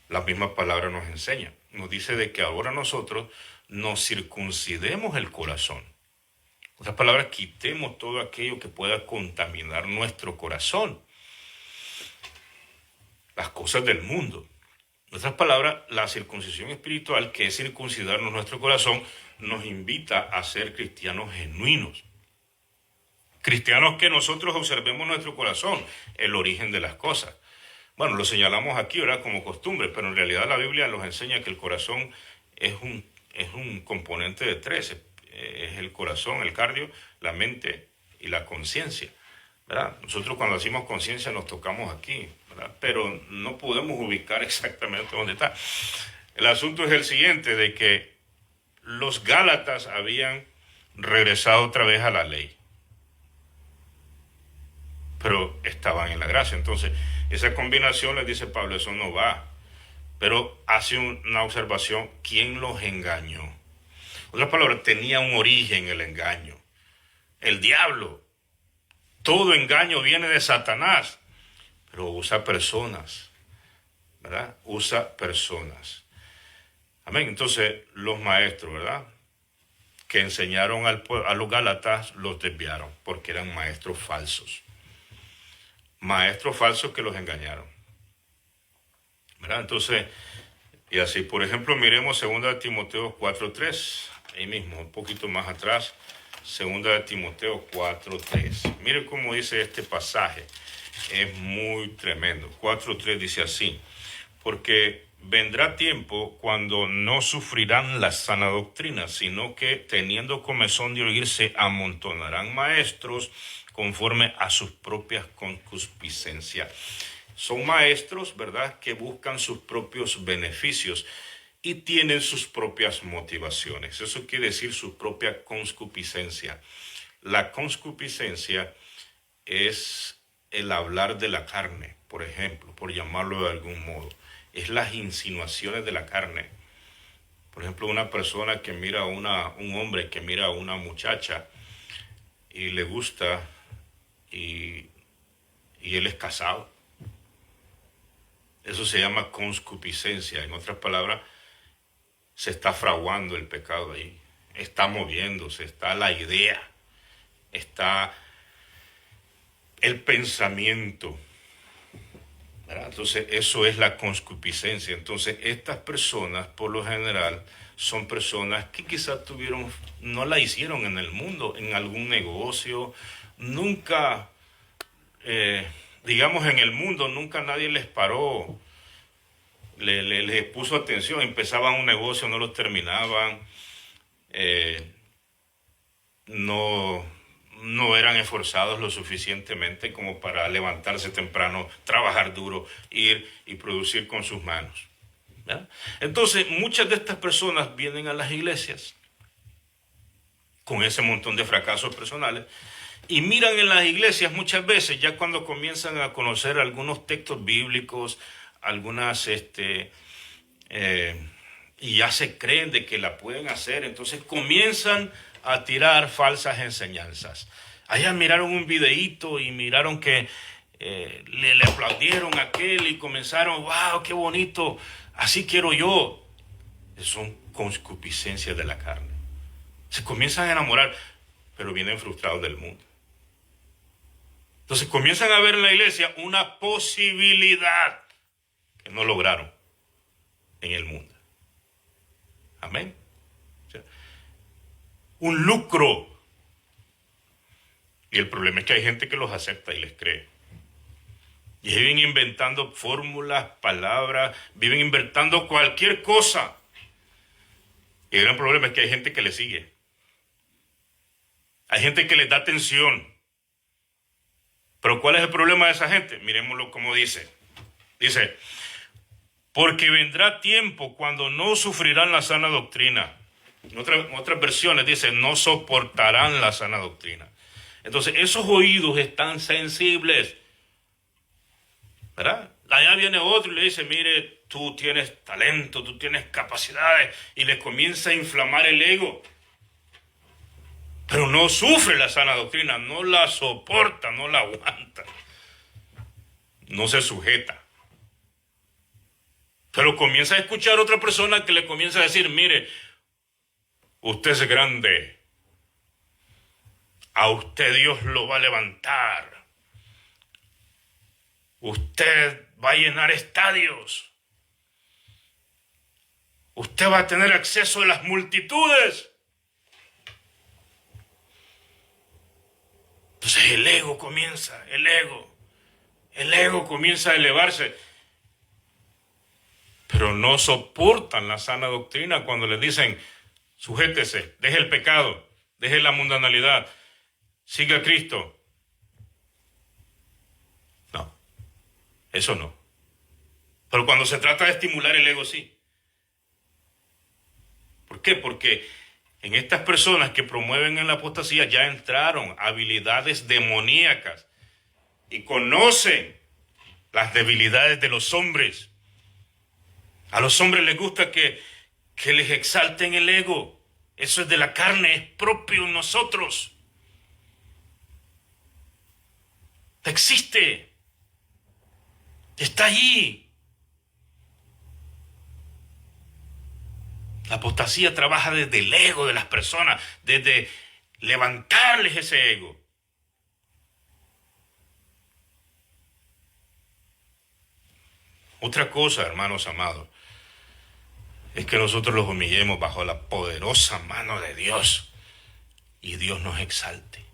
La misma palabra nos enseña. Nos dice de que ahora nosotros nos circuncidemos el corazón. En otras palabras, quitemos todo aquello que pueda contaminar nuestro corazón. Las cosas del mundo. En otras palabras, la circuncisión espiritual, que es circuncidarnos nuestro corazón, nos invita a ser cristianos genuinos. Cristianos que nosotros observemos nuestro corazón, el origen de las cosas. Bueno, lo señalamos aquí, ¿verdad? Como costumbre, pero en realidad la Biblia nos enseña que el corazón es un componente de tres. Es el corazón, el cardio, la mente y la conciencia, ¿verdad? Nosotros cuando decimos conciencia nos tocamos aquí, ¿verdad? Pero no podemos ubicar exactamente dónde está. El asunto es el siguiente, de que los Gálatas habían regresado otra vez a la ley, pero estaban en la gracia. Entonces, esa combinación, les dice Pablo, eso no va. Pero hace una observación, ¿quién los engañó? Otras palabras, tenía un origen el engaño. El diablo. Todo engaño viene de Satanás, pero usa personas, ¿verdad? Usa personas. Amén. Entonces, los maestros, ¿verdad? Que enseñaron a los Gálatas, los desviaron, porque eran maestros falsos. Maestros falsos que los engañaron, ¿verdad? Entonces, y así, por ejemplo, miremos 2 Timoteo 4:3, ahí mismo, un poquito más atrás, 2 Timoteo 4:3. Mire cómo dice este pasaje, es muy tremendo. 4:3 dice así: porque vendrá tiempo cuando no sufrirán la sana doctrina, sino que teniendo comezón de oír, se amontonarán maestros conforme a sus propias concupiscencias. Son maestros, ¿verdad?, que buscan sus propios beneficios y tienen sus propias motivaciones. Eso quiere decir su propia concupiscencia. La concupiscencia es el hablar de la carne, por ejemplo, por llamarlo de algún modo. Es las insinuaciones de la carne. Por ejemplo, una persona que mira un hombre que mira a una muchacha y le gusta y él es casado. Eso se llama concupiscencia. En otras palabras, se está fraguando el pecado ahí. Está moviéndose, está la idea, está el pensamiento, ¿verdad? Entonces, eso es la concupiscencia. Entonces, estas personas, por lo general, son personas que quizás no la hicieron en el mundo, en algún negocio, nunca, digamos, en el mundo, nunca nadie les paró, les puso atención, empezaban un negocio, no lo terminaban, no eran esforzados lo suficientemente como para levantarse temprano, trabajar duro, ir y producir con sus manos, ¿verdad? Entonces, muchas de estas personas vienen a las iglesias con ese montón de fracasos personales y miran en las iglesias muchas veces, ya cuando comienzan a conocer algunos textos bíblicos, algunas, y ya se creen de que la pueden hacer, entonces comienzan a tirar falsas enseñanzas. Allá miraron un videíto y miraron que le aplaudieron a aquel y comenzaron, wow, qué bonito, así quiero yo. Son concupiscencias de la carne. Se comienzan a enamorar, pero vienen frustrados del mundo. Entonces comienzan a ver en la iglesia una posibilidad que no lograron en el mundo. Amén. O sea, un lucro. Y el problema es que hay gente que los acepta y les cree. Y viven inventando fórmulas, palabras, viven inventando cualquier cosa Y el gran problema es que hay gente que le sigue. Hay gente que les da atención. Pero ¿cuál es el problema de esa gente? Miremoslo como dice. Dice, porque vendrá tiempo cuando no sufrirán la sana doctrina. En otras versiones dice, no soportarán la sana doctrina. Entonces, esos oídos están sensibles, ¿verdad? Allá viene otro y le dice, mire, tú tienes talento, tú tienes capacidades, y le comienza a inflamar el ego. Pero no sufre la sana doctrina, no la soporta, no la aguanta, no se sujeta. Pero comienza a escuchar a otra persona que le comienza a decir, mire, usted es grande, a usted Dios lo va a levantar, usted va a llenar estadios, usted va a tener acceso a las multitudes. Entonces el ego comienza, el ego comienza a elevarse. Pero no soportan la sana doctrina cuando les dicen, sujétese, deje el pecado, deje la mundanalidad, siga a Cristo. No, eso no. Pero cuando se trata de estimular el ego, sí. ¿Por qué? Porque en estas personas que promueven en la apostasía ya entraron habilidades demoníacas y conocen las debilidades de los hombres. A los hombres les gusta que les exalten el ego. Eso es de la carne, es propio en nosotros. Existe. Está allí. La apostasía trabaja desde el ego de las personas, desde levantarles ese ego. Otra cosa, hermanos amados, es que nosotros los humillemos bajo la poderosa mano de Dios y Dios nos exalte.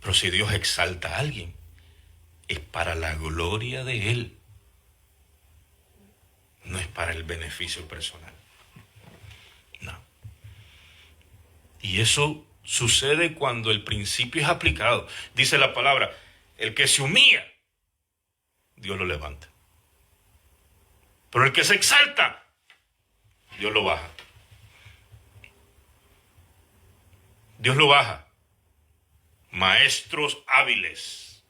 Pero si Dios exalta a alguien, es para la gloria de Él, no es para el beneficio personal. No. Y eso sucede cuando el principio es aplicado. Dice la palabra, el que se humilla, Dios lo levanta. Pero el que se exalta, Dios lo baja. Dios lo baja. Maestros hábiles.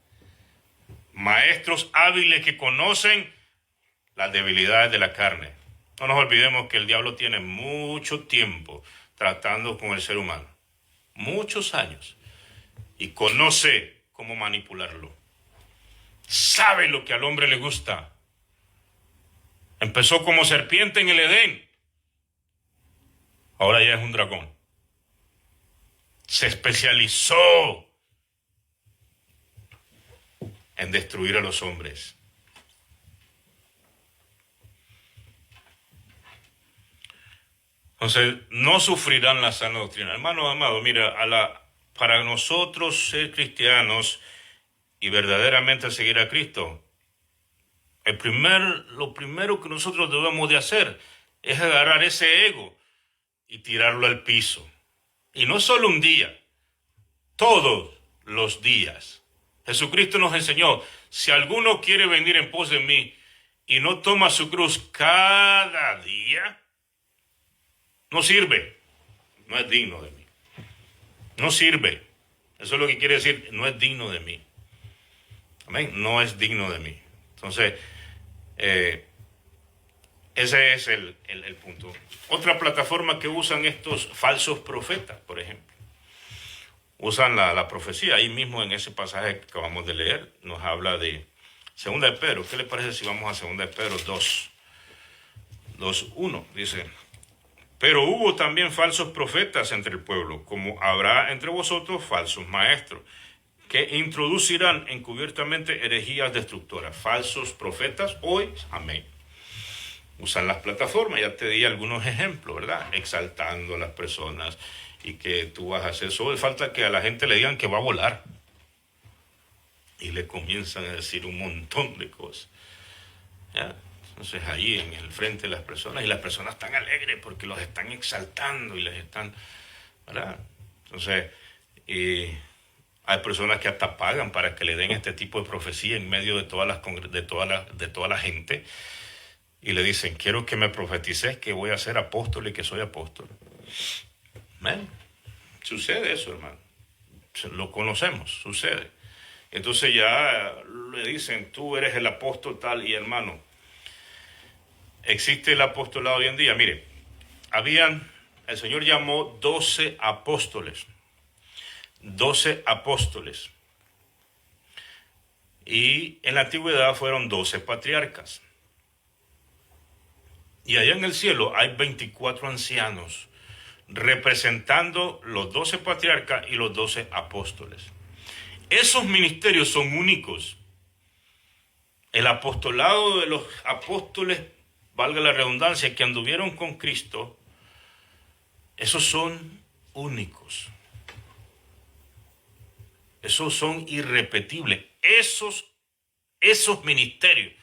Maestros hábiles que conocen las debilidades de la carne. No nos olvidemos que el diablo tiene mucho tiempo tratando con el ser humano. Muchos años. Y conoce cómo manipularlo. Sabe lo que al hombre le gusta. Empezó como serpiente en el Edén. Ahora ya es un dragón. Se especializó en destruir a los hombres. Entonces, no sufrirán la sana doctrina. Hermano amado, mira, para nosotros ser cristianos y verdaderamente seguir a Cristo, lo primero que nosotros debemos de hacer es agarrar ese ego y tirarlo al piso. Y no solo un día, todos los días. Jesucristo nos enseñó, si alguno quiere venir en pos de mí y no toma su cruz cada día, no sirve, no es digno de mí. No sirve. Eso es lo que quiere decir, no es digno de mí. Amén, no es digno de mí. Entonces, ese es el punto. Otra plataforma que usan estos falsos profetas, por ejemplo, usan la profecía. Ahí mismo en ese pasaje que acabamos de leer, nos habla de 2 de Pedro. ¿Qué le parece si vamos a 2 de Pedro 2:1? Dice, pero hubo también falsos profetas entre el pueblo, como habrá entre vosotros falsos maestros, que introducirán encubiertamente herejías destructoras. Falsos profetas hoy, amén. Usan las plataformas, ya te di algunos ejemplos, ¿verdad? Exaltando a las personas y que tú vas a hacer. Solo falta que a la gente le digan que va a volar. Y le comienzan a decir un montón de cosas. ¿Ya? Entonces ahí en el frente de las personas, y las personas están alegres porque los están exaltando y les están, ¿verdad? Entonces, hay personas que hasta pagan para que le den este tipo de profecía en medio de toda la gente, y le dicen, quiero que me profetices que voy a ser apóstol y que soy apóstol. ¿Ven? Sucede eso, hermano. Lo conocemos, sucede. Entonces ya le dicen, tú eres el apóstol tal, y hermano, existe el apostolado hoy en día. Mire, el Señor llamó 12 apóstoles. 12 apóstoles. Y en la antigüedad fueron 12 patriarcas. Y allá en el cielo hay 24 ancianos representando los 12 patriarcas y los 12 apóstoles. Esos ministerios son únicos. El apostolado de los apóstoles, valga la redundancia, que anduvieron con Cristo, esos son únicos. Esos son irrepetibles. Esos ministerios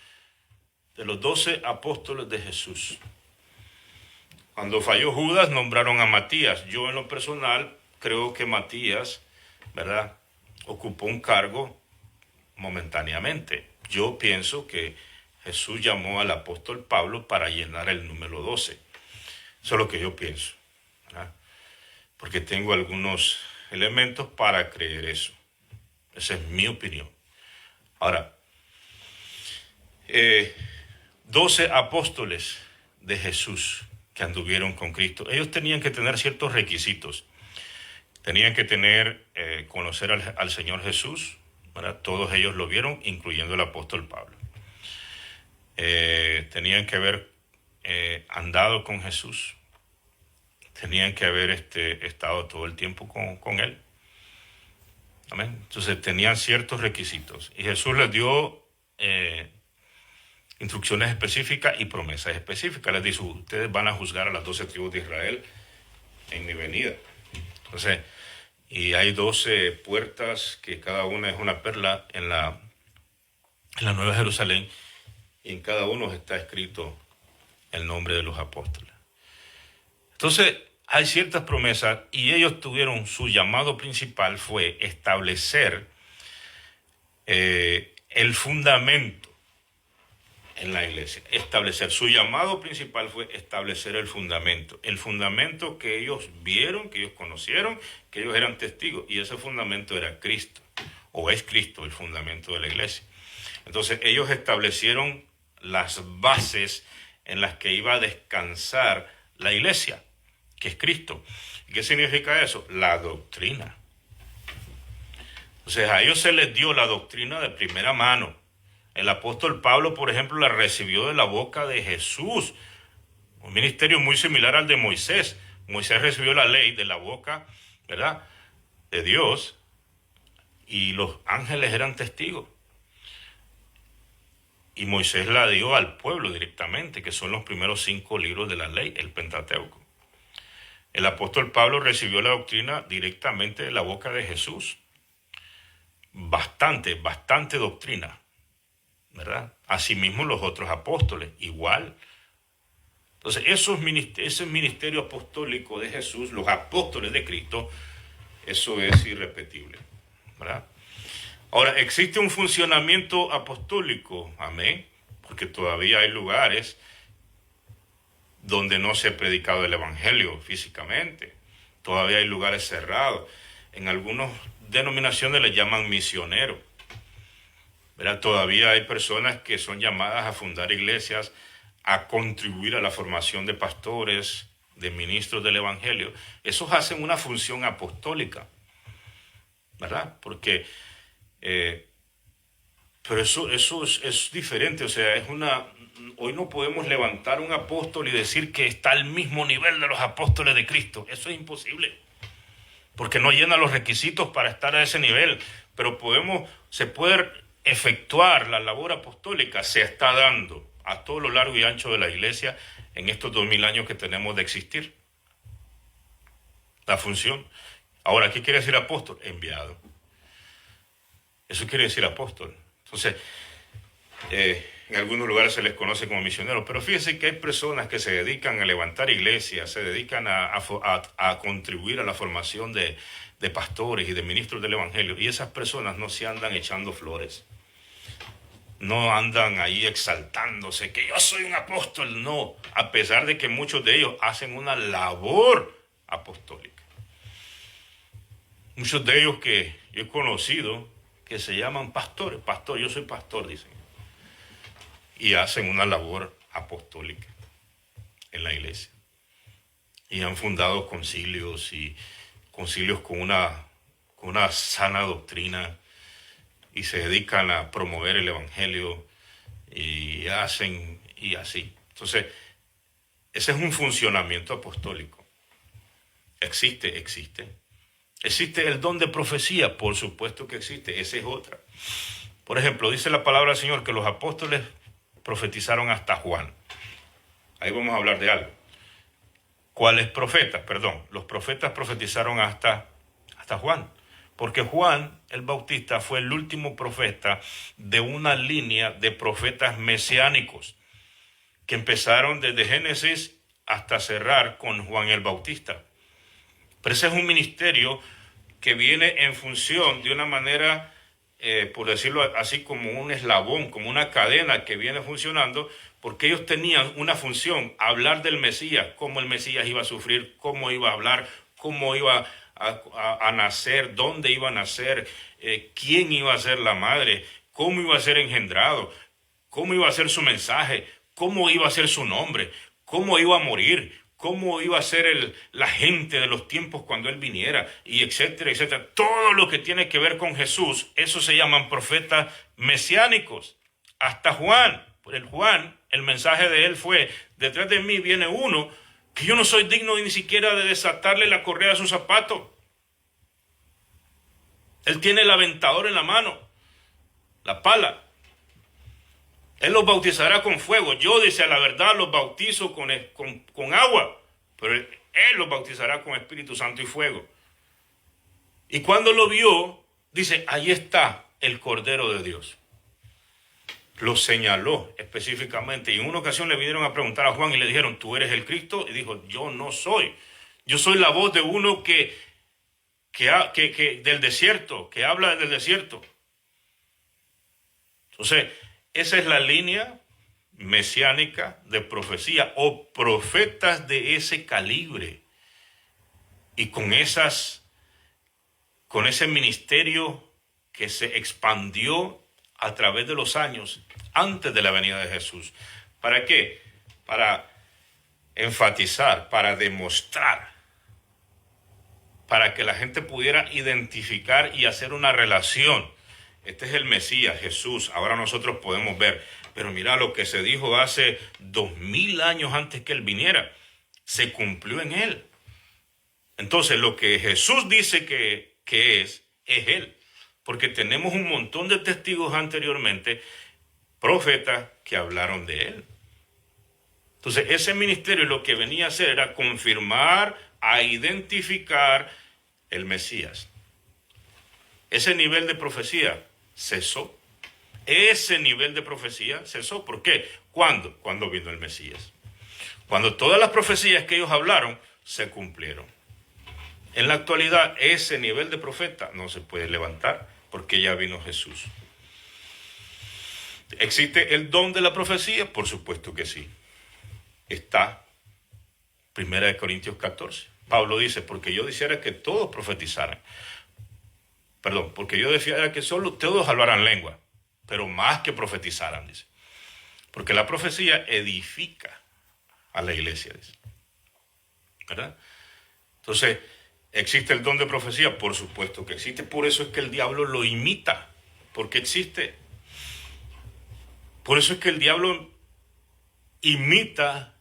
de los 12 apóstoles de Jesús. Cuando falló Judas, nombraron a Matías. Yo en lo personal creo que Matías, ¿verdad?, ocupó un cargo momentáneamente. Yo pienso que Jesús llamó al apóstol Pablo para llenar el número 12. Eso es lo que yo pienso, ¿verdad? Porque tengo algunos elementos para creer eso. Esa es mi opinión. Ahora, 12 apóstoles de Jesús que anduvieron con Cristo. Ellos tenían que tener ciertos requisitos. Tenían que conocer al Señor Jesús, ¿verdad? Todos ellos lo vieron, incluyendo el apóstol Pablo. Tenían que haber andado con Jesús. Tenían que haber estado todo el tiempo con Él. Amén. Entonces tenían ciertos requisitos. Y Jesús les dio instrucciones específicas y promesas específicas. Les dijo, ustedes van a juzgar a las 12 tribus de Israel en mi venida. Entonces, y hay 12 puertas, que cada una es una perla en la Nueva Jerusalén, y en cada uno está escrito el nombre de los apóstoles. Entonces, hay ciertas promesas, y ellos tuvieron, su llamado principal fue establecer el fundamento en la iglesia. Su llamado principal fue establecer el fundamento que ellos vieron, que ellos conocieron, que ellos eran testigos, y ese fundamento era Cristo, o es Cristo el fundamento de la iglesia. Entonces ellos establecieron las bases en las que iba a descansar la iglesia, que es Cristo. ¿Y qué significa eso? La doctrina. Entonces a ellos se les dio la doctrina de primera mano. El apóstol Pablo, por ejemplo, la recibió de la boca de Jesús. Un ministerio muy similar al de Moisés. Moisés recibió la ley de la boca, ¿verdad?, de Dios, y los ángeles eran testigos. Y Moisés la dio al pueblo directamente, que son los primeros 5 libros de la ley, el Pentateuco. El apóstol Pablo recibió la doctrina directamente de la boca de Jesús. Bastante doctrina, ¿verdad? Asimismo los otros apóstoles, igual. Entonces, ese ministerio apostólico de Jesús, los apóstoles de Cristo, eso es irrepetible, ¿verdad? Ahora, existe un funcionamiento apostólico, amén, porque todavía hay lugares donde no se ha predicado el evangelio físicamente. Todavía hay lugares cerrados. En algunas denominaciones le llaman misioneros, ¿verdad? Todavía hay personas que son llamadas a fundar iglesias, a contribuir a la formación de pastores, de ministros del evangelio. Esos hacen una función apostólica, ¿verdad? Porque, pero eso es diferente. O sea, hoy no podemos levantar un apóstol y decir que está al mismo nivel de los apóstoles de Cristo. Eso es imposible, porque no llena los requisitos para estar a ese nivel. Pero se puede efectuar la labor apostólica, se está dando a todo lo largo y ancho de la iglesia en estos 2000 años que tenemos de existir. La función. Ahora, ¿qué quiere decir apóstol? Enviado. Eso quiere decir apóstol. Entonces, En algunos lugares se les conoce como misioneros, pero fíjense que hay personas que se dedican a levantar iglesias, se dedican a contribuir a la formación de pastores y de ministros del Evangelio, y esas personas no se andan echando flores, no andan ahí exaltándose que yo soy un apóstol, no, a pesar de que muchos de ellos hacen una labor apostólica. Muchos de ellos que yo he conocido que se llaman pastores, pastor, yo soy pastor, dicen, y hacen una labor apostólica en la iglesia. Y han fundado concilios y concilios con una sana doctrina y se dedican a promover el evangelio y hacen y así. Entonces, ese es un funcionamiento apostólico. Existe. Existe el don de profecía, por supuesto que existe, esa es otra. Por ejemplo, dice la palabra del Señor que los apóstoles profetizaron hasta Juan. Ahí vamos a hablar de algo. ¿Cuáles profetas? Perdón, los profetas profetizaron hasta Juan. Porque Juan el Bautista fue el último profeta de una línea de profetas mesiánicos que empezaron desde Génesis hasta cerrar con Juan el Bautista. Pero ese es un ministerio que viene en función de una manera, por decirlo así, como un eslabón, como una cadena que viene funcionando, porque ellos tenían una función, hablar del Mesías, cómo el Mesías iba a sufrir, cómo iba a hablar, cómo iba a nacer, dónde iba a nacer, quién iba a ser la madre, cómo iba a ser engendrado, cómo iba a ser su mensaje, cómo iba a ser su nombre, cómo iba a morir, cómo iba a ser la gente de los tiempos cuando Él viniera, y etcétera, etcétera. Todo lo que tiene que ver con Jesús, eso se llaman profetas mesiánicos. Hasta Juan, el mensaje de él fue, detrás de mí viene uno que yo no soy digno ni siquiera de desatarle la correa a su zapato. Él tiene el aventador en la mano, la pala. Él los bautizará con fuego. Yo, dice, a la verdad los bautizo con agua, pero él los bautizará con Espíritu Santo y fuego. Y cuando lo vio, dice, ahí está el Cordero de Dios. Lo señaló específicamente. Y en una ocasión le vinieron a preguntar a Juan y le dijeron, ¿tú eres el Cristo? Y dijo, yo no soy. Yo soy la voz de uno que del desierto, que habla del desierto. Entonces, esa es la línea mesiánica de profecía o profetas de ese calibre. Y con ese ministerio que se expandió a través de los años antes de la venida de Jesús. ¿Para qué? Para enfatizar, para demostrar, para que la gente pudiera identificar y hacer una relación. Este es el Mesías, Jesús. Ahora nosotros podemos ver, pero mira lo que se dijo hace 2000 años antes que Él viniera. Se cumplió en Él. Entonces lo que Jesús dice que es Él. Porque tenemos un montón de testigos anteriormente, profetas que hablaron de Él. Entonces ese ministerio lo que venía a hacer era confirmar, a identificar el Mesías. Ese nivel de profecía cesó. Ese nivel de profecía cesó. ¿Por qué? ¿Cuándo? Cuando vino el Mesías. Cuando todas las profecías que ellos hablaron se cumplieron. En la actualidad, ese nivel de profeta no se puede levantar porque ya vino Jesús. ¿Existe el don de la profecía? Por supuesto que sí. Está 1 Corintios 14. Pablo dice, porque yo deseara que todos profetizaran. Perdón, porque yo deseara que solo todos hablaran lengua, pero más que profetizaran, dice. Porque la profecía edifica a la iglesia, dice. ¿Verdad? Entonces, ¿existe el don de profecía? Por supuesto que existe. Por eso es que el diablo lo imita. Porque existe. Por eso es que el diablo imita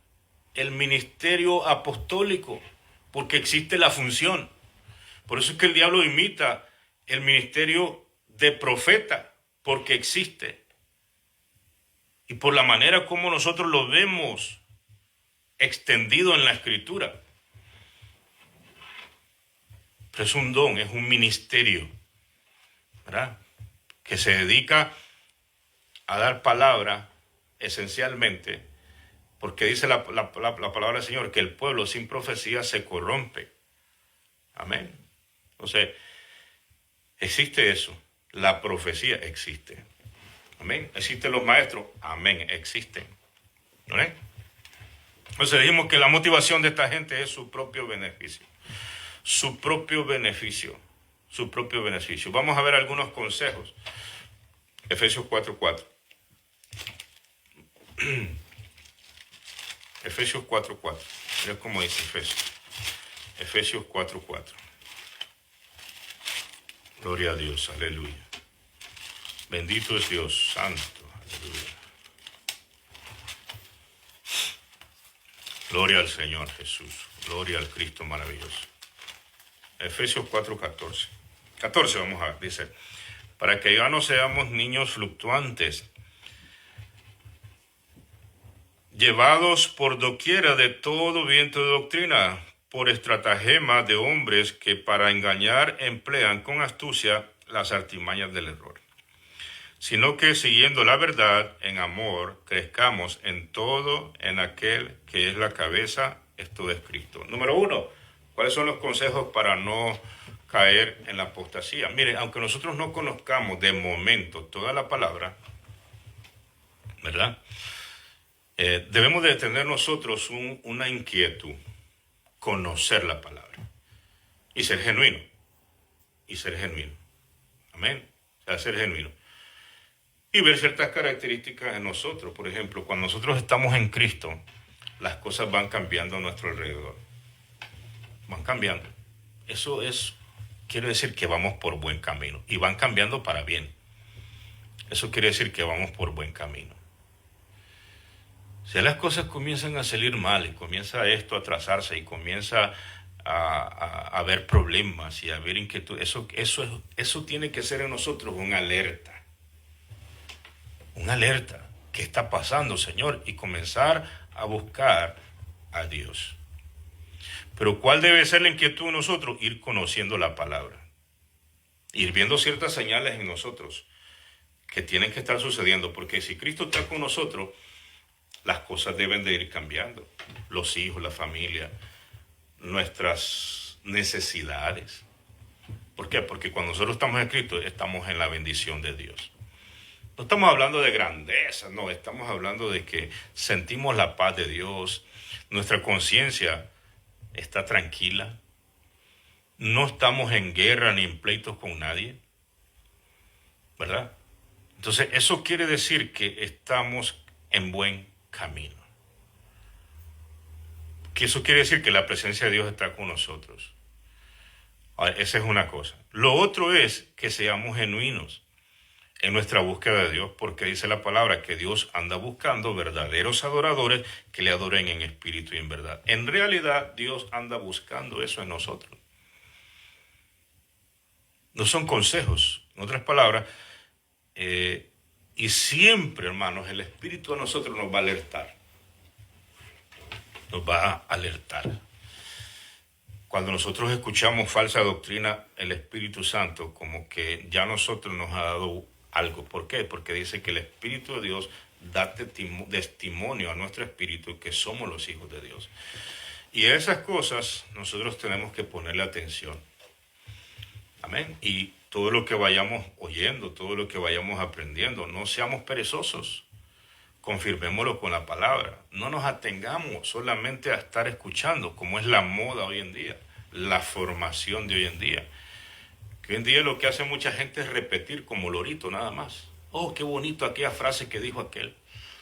el ministerio apostólico. Porque existe la función. Por eso es que el diablo imita el ministerio de profeta. Porque existe. Y por la manera como nosotros lo vemos extendido en la Escritura. Pero es un don, es un ministerio, ¿verdad? Que se dedica a dar palabra esencialmente, porque dice la palabra del Señor que el pueblo sin profecía se corrompe. Amén. Entonces, existe eso. La profecía existe. Amén. Existen los maestros. Amén. Existen. ¿Amén? Entonces dijimos que la motivación de esta gente es su propio beneficio. Su propio beneficio. Su propio beneficio. Vamos a ver algunos consejos. Efesios 4:4. Efesios 4:4. Mira cómo dice Efesios. Efesios 4:4. Gloria a Dios, aleluya. Bendito es Dios, santo, aleluya. Gloria al Señor Jesús, gloria al Cristo maravilloso. Efesios 4:14. 14 vamos a ver, dice, para que ya no seamos niños fluctuantes, llevados por doquiera de todo viento de doctrina, por estratagema de hombres que para engañar emplean con astucia las artimañas del error, sino que siguiendo la verdad en amor, crezcamos en todo en aquel que es la cabeza, esto es Cristo. Número 1, ¿cuáles son los consejos para no caer en la apostasía? Mire, aunque nosotros no conozcamos de momento toda la palabra, ¿verdad? Debemos de tener nosotros una inquietud, conocer la palabra y ser genuino. Amén. O sea, ser genuino. Y ver ciertas características en nosotros. Por ejemplo, cuando nosotros estamos en Cristo, las cosas van cambiando a nuestro alrededor. Van cambiando. Eso quiere decir que vamos por buen camino. Y van cambiando para bien. Eso quiere decir que vamos por buen camino. Si las cosas comienzan a salir mal y comienza esto a atrasarse y comienza a haber problemas y a haber inquietud, eso tiene que ser en nosotros una alerta. Una alerta. ¿Qué está pasando, Señor? Y comenzar a buscar a Dios. Pero ¿cuál debe ser la inquietud de nosotros? Ir conociendo la palabra. Ir viendo ciertas señales en nosotros que tienen que estar sucediendo. Porque si Cristo está con nosotros, las cosas deben de ir cambiando. Los hijos, la familia, nuestras necesidades. ¿Por qué? Porque cuando nosotros estamos en Cristo, estamos en la bendición de Dios. No estamos hablando de grandeza, no, estamos hablando de que sentimos la paz de Dios, nuestra conciencia está tranquila, no estamos en guerra ni en pleitos con nadie, ¿verdad? Entonces, eso quiere decir que estamos en buen camino. Que eso quiere decir que la presencia de Dios está con nosotros. Ahora, esa es una cosa. Lo otro es que seamos genuinos en nuestra búsqueda de Dios, porque dice la palabra que Dios anda buscando verdaderos adoradores que le adoren en espíritu y en verdad. En realidad, Dios anda buscando eso en nosotros. No son consejos, en otras palabras, y siempre, hermanos, el Espíritu a nosotros nos va a alertar. Nos va a alertar. Cuando nosotros escuchamos falsa doctrina, el Espíritu Santo como que ya a nosotros nos ha dado algo. ¿Por qué? Porque dice que el Espíritu de Dios da testimonio a nuestro espíritu que somos los hijos de Dios. Y a esas cosas nosotros tenemos que ponerle atención. Amén. Y todo lo que vayamos oyendo, todo lo que vayamos aprendiendo, no seamos perezosos. Confirmémoslo con la palabra. No nos atengamos solamente a estar escuchando, como es la moda hoy en día, la formación de hoy en día. Que hoy en día lo que hace mucha gente es repetir como lorito nada más. Oh, qué bonito aquella frase que dijo aquel.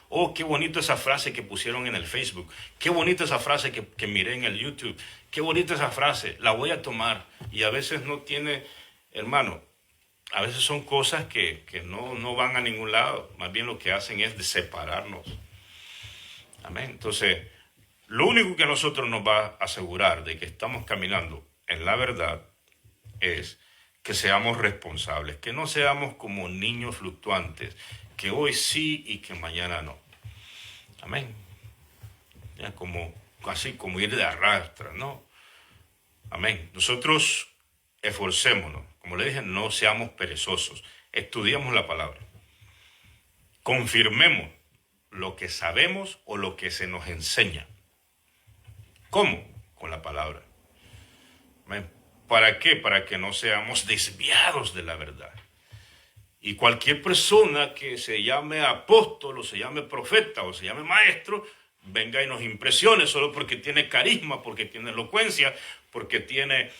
Oh, qué bonito esa frase que pusieron en el Facebook. Qué bonita esa frase que miré en el YouTube. Qué bonita esa frase. La voy a tomar. Y a veces no tiene, hermano, a veces son cosas que no van a ningún lado. Más bien lo que hacen es de separarnos. Amén. Entonces, lo único que a nosotros nos va a asegurar de que estamos caminando en la verdad es que seamos responsables, que no seamos como niños fluctuantes, que hoy sí y que mañana no. Amén. Ya así como ir de arrastra, ¿no? Amén. Nosotros esforcémonos. Como le dije, no seamos perezosos. Estudiemos la palabra. Confirmemos lo que sabemos o lo que se nos enseña. ¿Cómo? Con la palabra. Amén. ¿Para qué? Para que no seamos desviados de la verdad. Y cualquier persona que se llame apóstol o se llame profeta o se llame maestro, venga y nos impresione solo porque tiene carisma, porque tiene elocuencia, porque tiene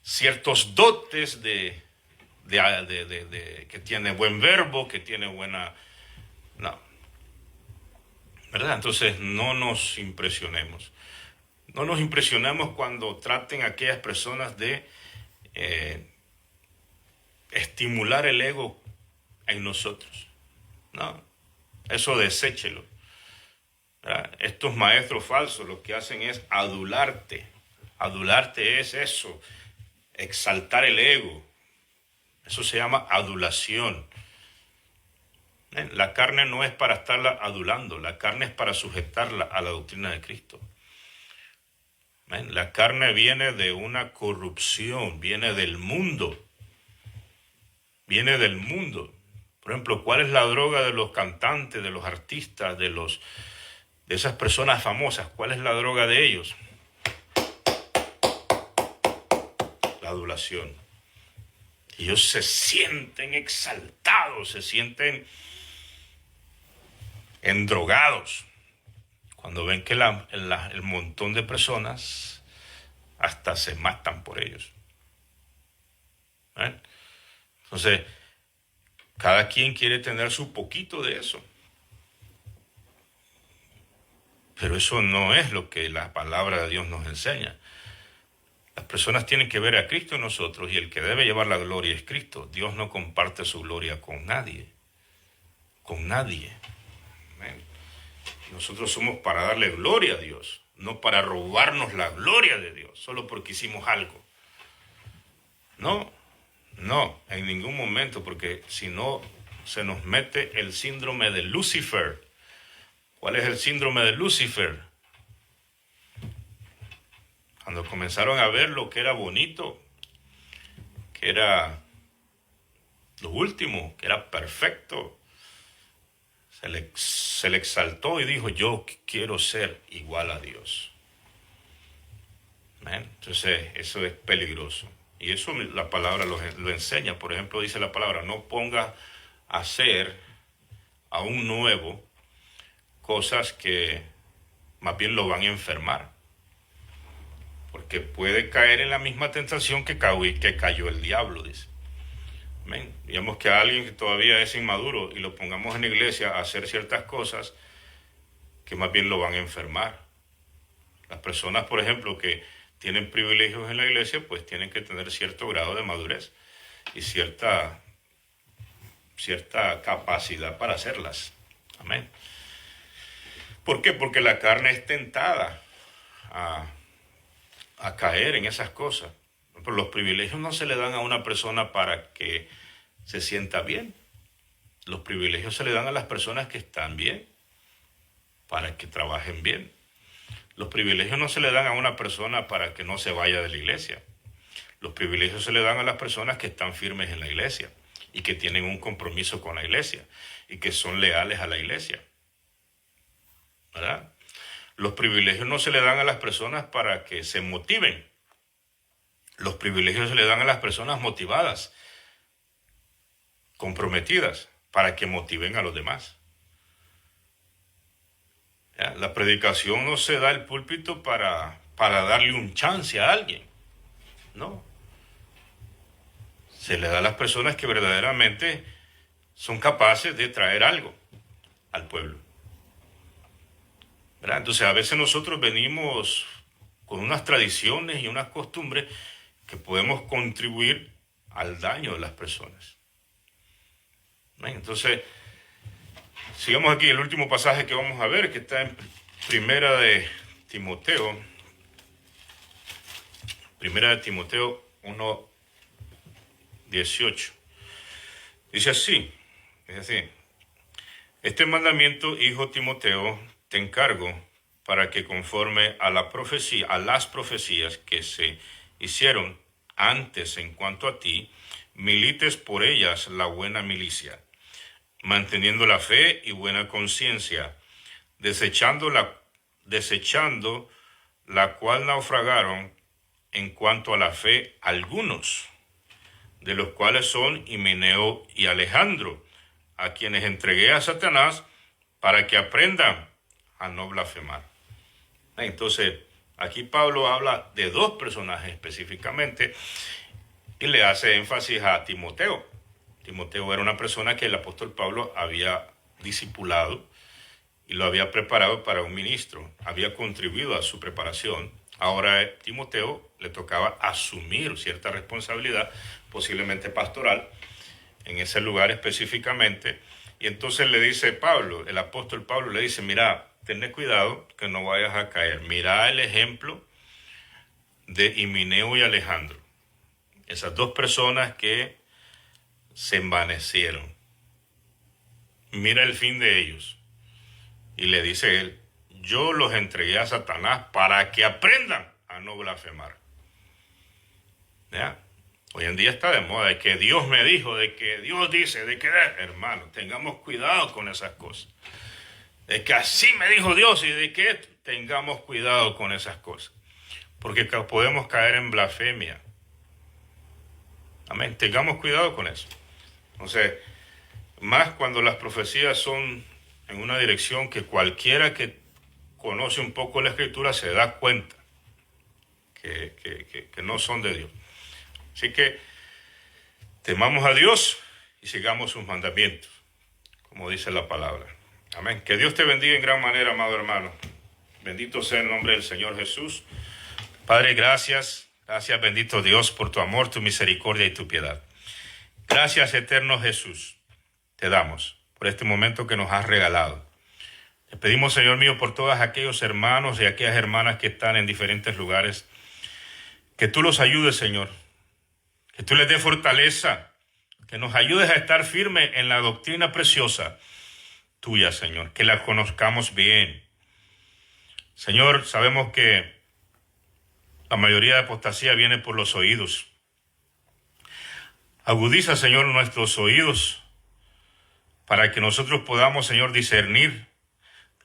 ciertos dotes que tiene buen verbo, que tiene buena... No. ¿Verdad? Entonces no nos impresionemos. No nos impresionemos cuando traten a aquellas personas de estimular el ego en nosotros. No, eso deséchelo. ¿Verdad? Estos maestros falsos lo que hacen es adularte. Adularte es eso, exaltar el ego. Eso se llama adulación. La carne no es para estarla adulando, la carne es para sujetarla a la doctrina de Cristo. La carne viene de una corrupción, viene del mundo. Viene del mundo. Por ejemplo, ¿cuál es la droga de los cantantes, de los artistas, de esas personas famosas? ¿Cuál es la droga de ellos? La adulación. Ellos se sienten exaltados, se sienten endrogados cuando ven que el montón de personas hasta se matan por ellos. Entonces, cada quien quiere tener su poquito de eso. Pero eso no es lo que la palabra de Dios nos enseña. Las personas tienen que ver a Cristo en nosotros y el que debe llevar la gloria es Cristo. Dios no comparte su gloria con nadie. Con nadie. Amén. Nosotros somos para darle gloria a Dios, no para robarnos la gloria de Dios, solo porque hicimos algo. No, en ningún momento, porque si no se nos mete el síndrome de Lucifer. ¿Cuál es el síndrome de Lucifer? Cuando comenzaron a ver lo que era bonito, que era lo último, que era perfecto, se le exaltó y dijo, yo quiero ser igual a Dios. Entonces, eso es peligroso. Y eso la palabra lo enseña. Por ejemplo, dice la palabra, no ponga a hacer a un nuevo cosas que más bien lo van a enfermar. Porque puede caer en la misma tentación que cayó el diablo, dice. Amén. Digamos que a alguien que todavía es inmaduro y lo pongamos en la iglesia a hacer ciertas cosas que más bien lo van a enfermar. Las personas, por ejemplo, que tienen privilegios en la iglesia, pues tienen que tener cierto grado de madurez y cierta capacidad para hacerlas. Amén. ¿Por qué? Porque la carne es tentada a caer en esas cosas. Pero los privilegios no se le dan a una persona para que se sienta bien. Los privilegios se le dan a las personas que están bien, para que trabajen bien. Los privilegios no se le dan a una persona para que no se vaya de la iglesia. Los privilegios se le dan a las personas que están firmes en la iglesia y que tienen un compromiso con la iglesia y que son leales a la iglesia. ¿Verdad? Los privilegios no se le dan a las personas para que se motiven. Los privilegios se le dan a las personas motivadas, comprometidas, para que motiven a los demás. ¿Ya? La predicación no se da el púlpito para darle un chance a alguien. No. Se le da a las personas que verdaderamente son capaces de traer algo al pueblo. ¿Verdad? Entonces a veces nosotros venimos con unas tradiciones y unas costumbres que podemos contribuir al daño de las personas. Entonces, sigamos aquí el último pasaje que vamos a ver, que está en Primera de Timoteo 1:18. Dice así, este mandamiento, hijo Timoteo, te encargo para que conforme a las profecías que se hicieron antes en cuanto a ti, milites por ellas la buena milicia, manteniendo la fe y buena conciencia, desechando la cual naufragaron en cuanto a la fe algunos, de los cuales son Himeneo y Alejandro, a quienes entregué a Satanás para que aprendan a no blasfemar. Entonces, aquí Pablo habla de dos personajes específicamente y le hace énfasis a Timoteo. Timoteo era una persona que el apóstol Pablo había discipulado y lo había preparado para un ministro, había contribuido a su preparación. Ahora a Timoteo le tocaba asumir cierta responsabilidad, posiblemente pastoral, en ese lugar específicamente. Y entonces le dice Pablo, el apóstol Pablo le dice, mira, ten cuidado que no vayas a caer. Mira el ejemplo de Himeneo y Alejandro. Esas dos personas que se envanecieron. Mira el fin de ellos. Y le dice él, yo los entregué a Satanás para que aprendan a no blasfemar. ¿Ya? Hoy en día está de moda de que Dios me dijo, de que Dios dice, de que, hermano, tengamos cuidado con esas cosas. De que así me dijo Dios y de que tengamos cuidado con esas cosas. Porque podemos caer en blasfemia. Amén. Tengamos cuidado con eso. Entonces, más cuando las profecías son en una dirección que cualquiera que conoce un poco la Escritura se da cuenta que no son de Dios. Así que temamos a Dios y sigamos sus mandamientos, como dice la palabra. Amén. Que Dios te bendiga en gran manera, amado hermano. Bendito sea el nombre del Señor Jesús. Padre, gracias. Gracias, bendito Dios, por tu amor, tu misericordia y tu piedad. Gracias, eterno Jesús, te damos por este momento que nos has regalado. Te pedimos, Señor mío, por todos aquellos hermanos y aquellas hermanas que están en diferentes lugares, que tú los ayudes, Señor, que tú les des fortaleza, que nos ayudes a estar firmes en la doctrina preciosa tuya, Señor, que la conozcamos bien. Señor, sabemos que la mayoría de apostasía viene por los oídos. Agudiza, Señor, nuestros oídos para que nosotros podamos, Señor, discernir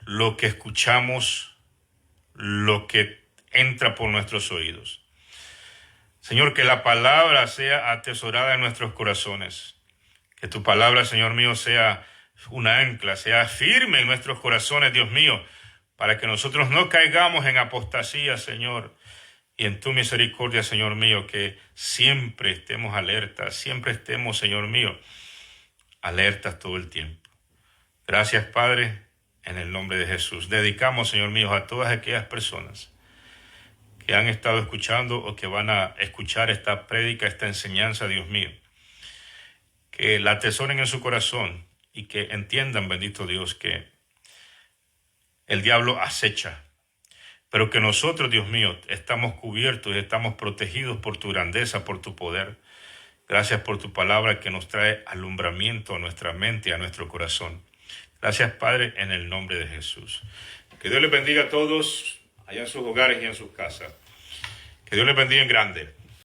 lo que escuchamos, lo que entra por nuestros oídos. Señor, que la palabra sea atesorada en nuestros corazones. Que tu palabra, Señor mío, sea una ancla, sea firme en nuestros corazones, Dios mío, para que nosotros no caigamos en apostasía, Señor. Y en tu misericordia, Señor mío, que siempre estemos alertas, siempre estemos, Señor mío, alertas todo el tiempo. Gracias, Padre, en el nombre de Jesús. Dedicamos, Señor mío, a todas aquellas personas que han estado escuchando o que van a escuchar esta prédica, esta enseñanza, Dios mío. Que la atesoren en su corazón y que entiendan, bendito Dios, que el diablo acecha, pero que nosotros, Dios mío, estamos cubiertos y estamos protegidos por tu grandeza, por tu poder. Gracias por tu palabra que nos trae alumbramiento a nuestra mente y a nuestro corazón. Gracias, Padre, en el nombre de Jesús. Que Dios les bendiga a todos allá en sus hogares y en sus casas. Que Dios les bendiga en grande.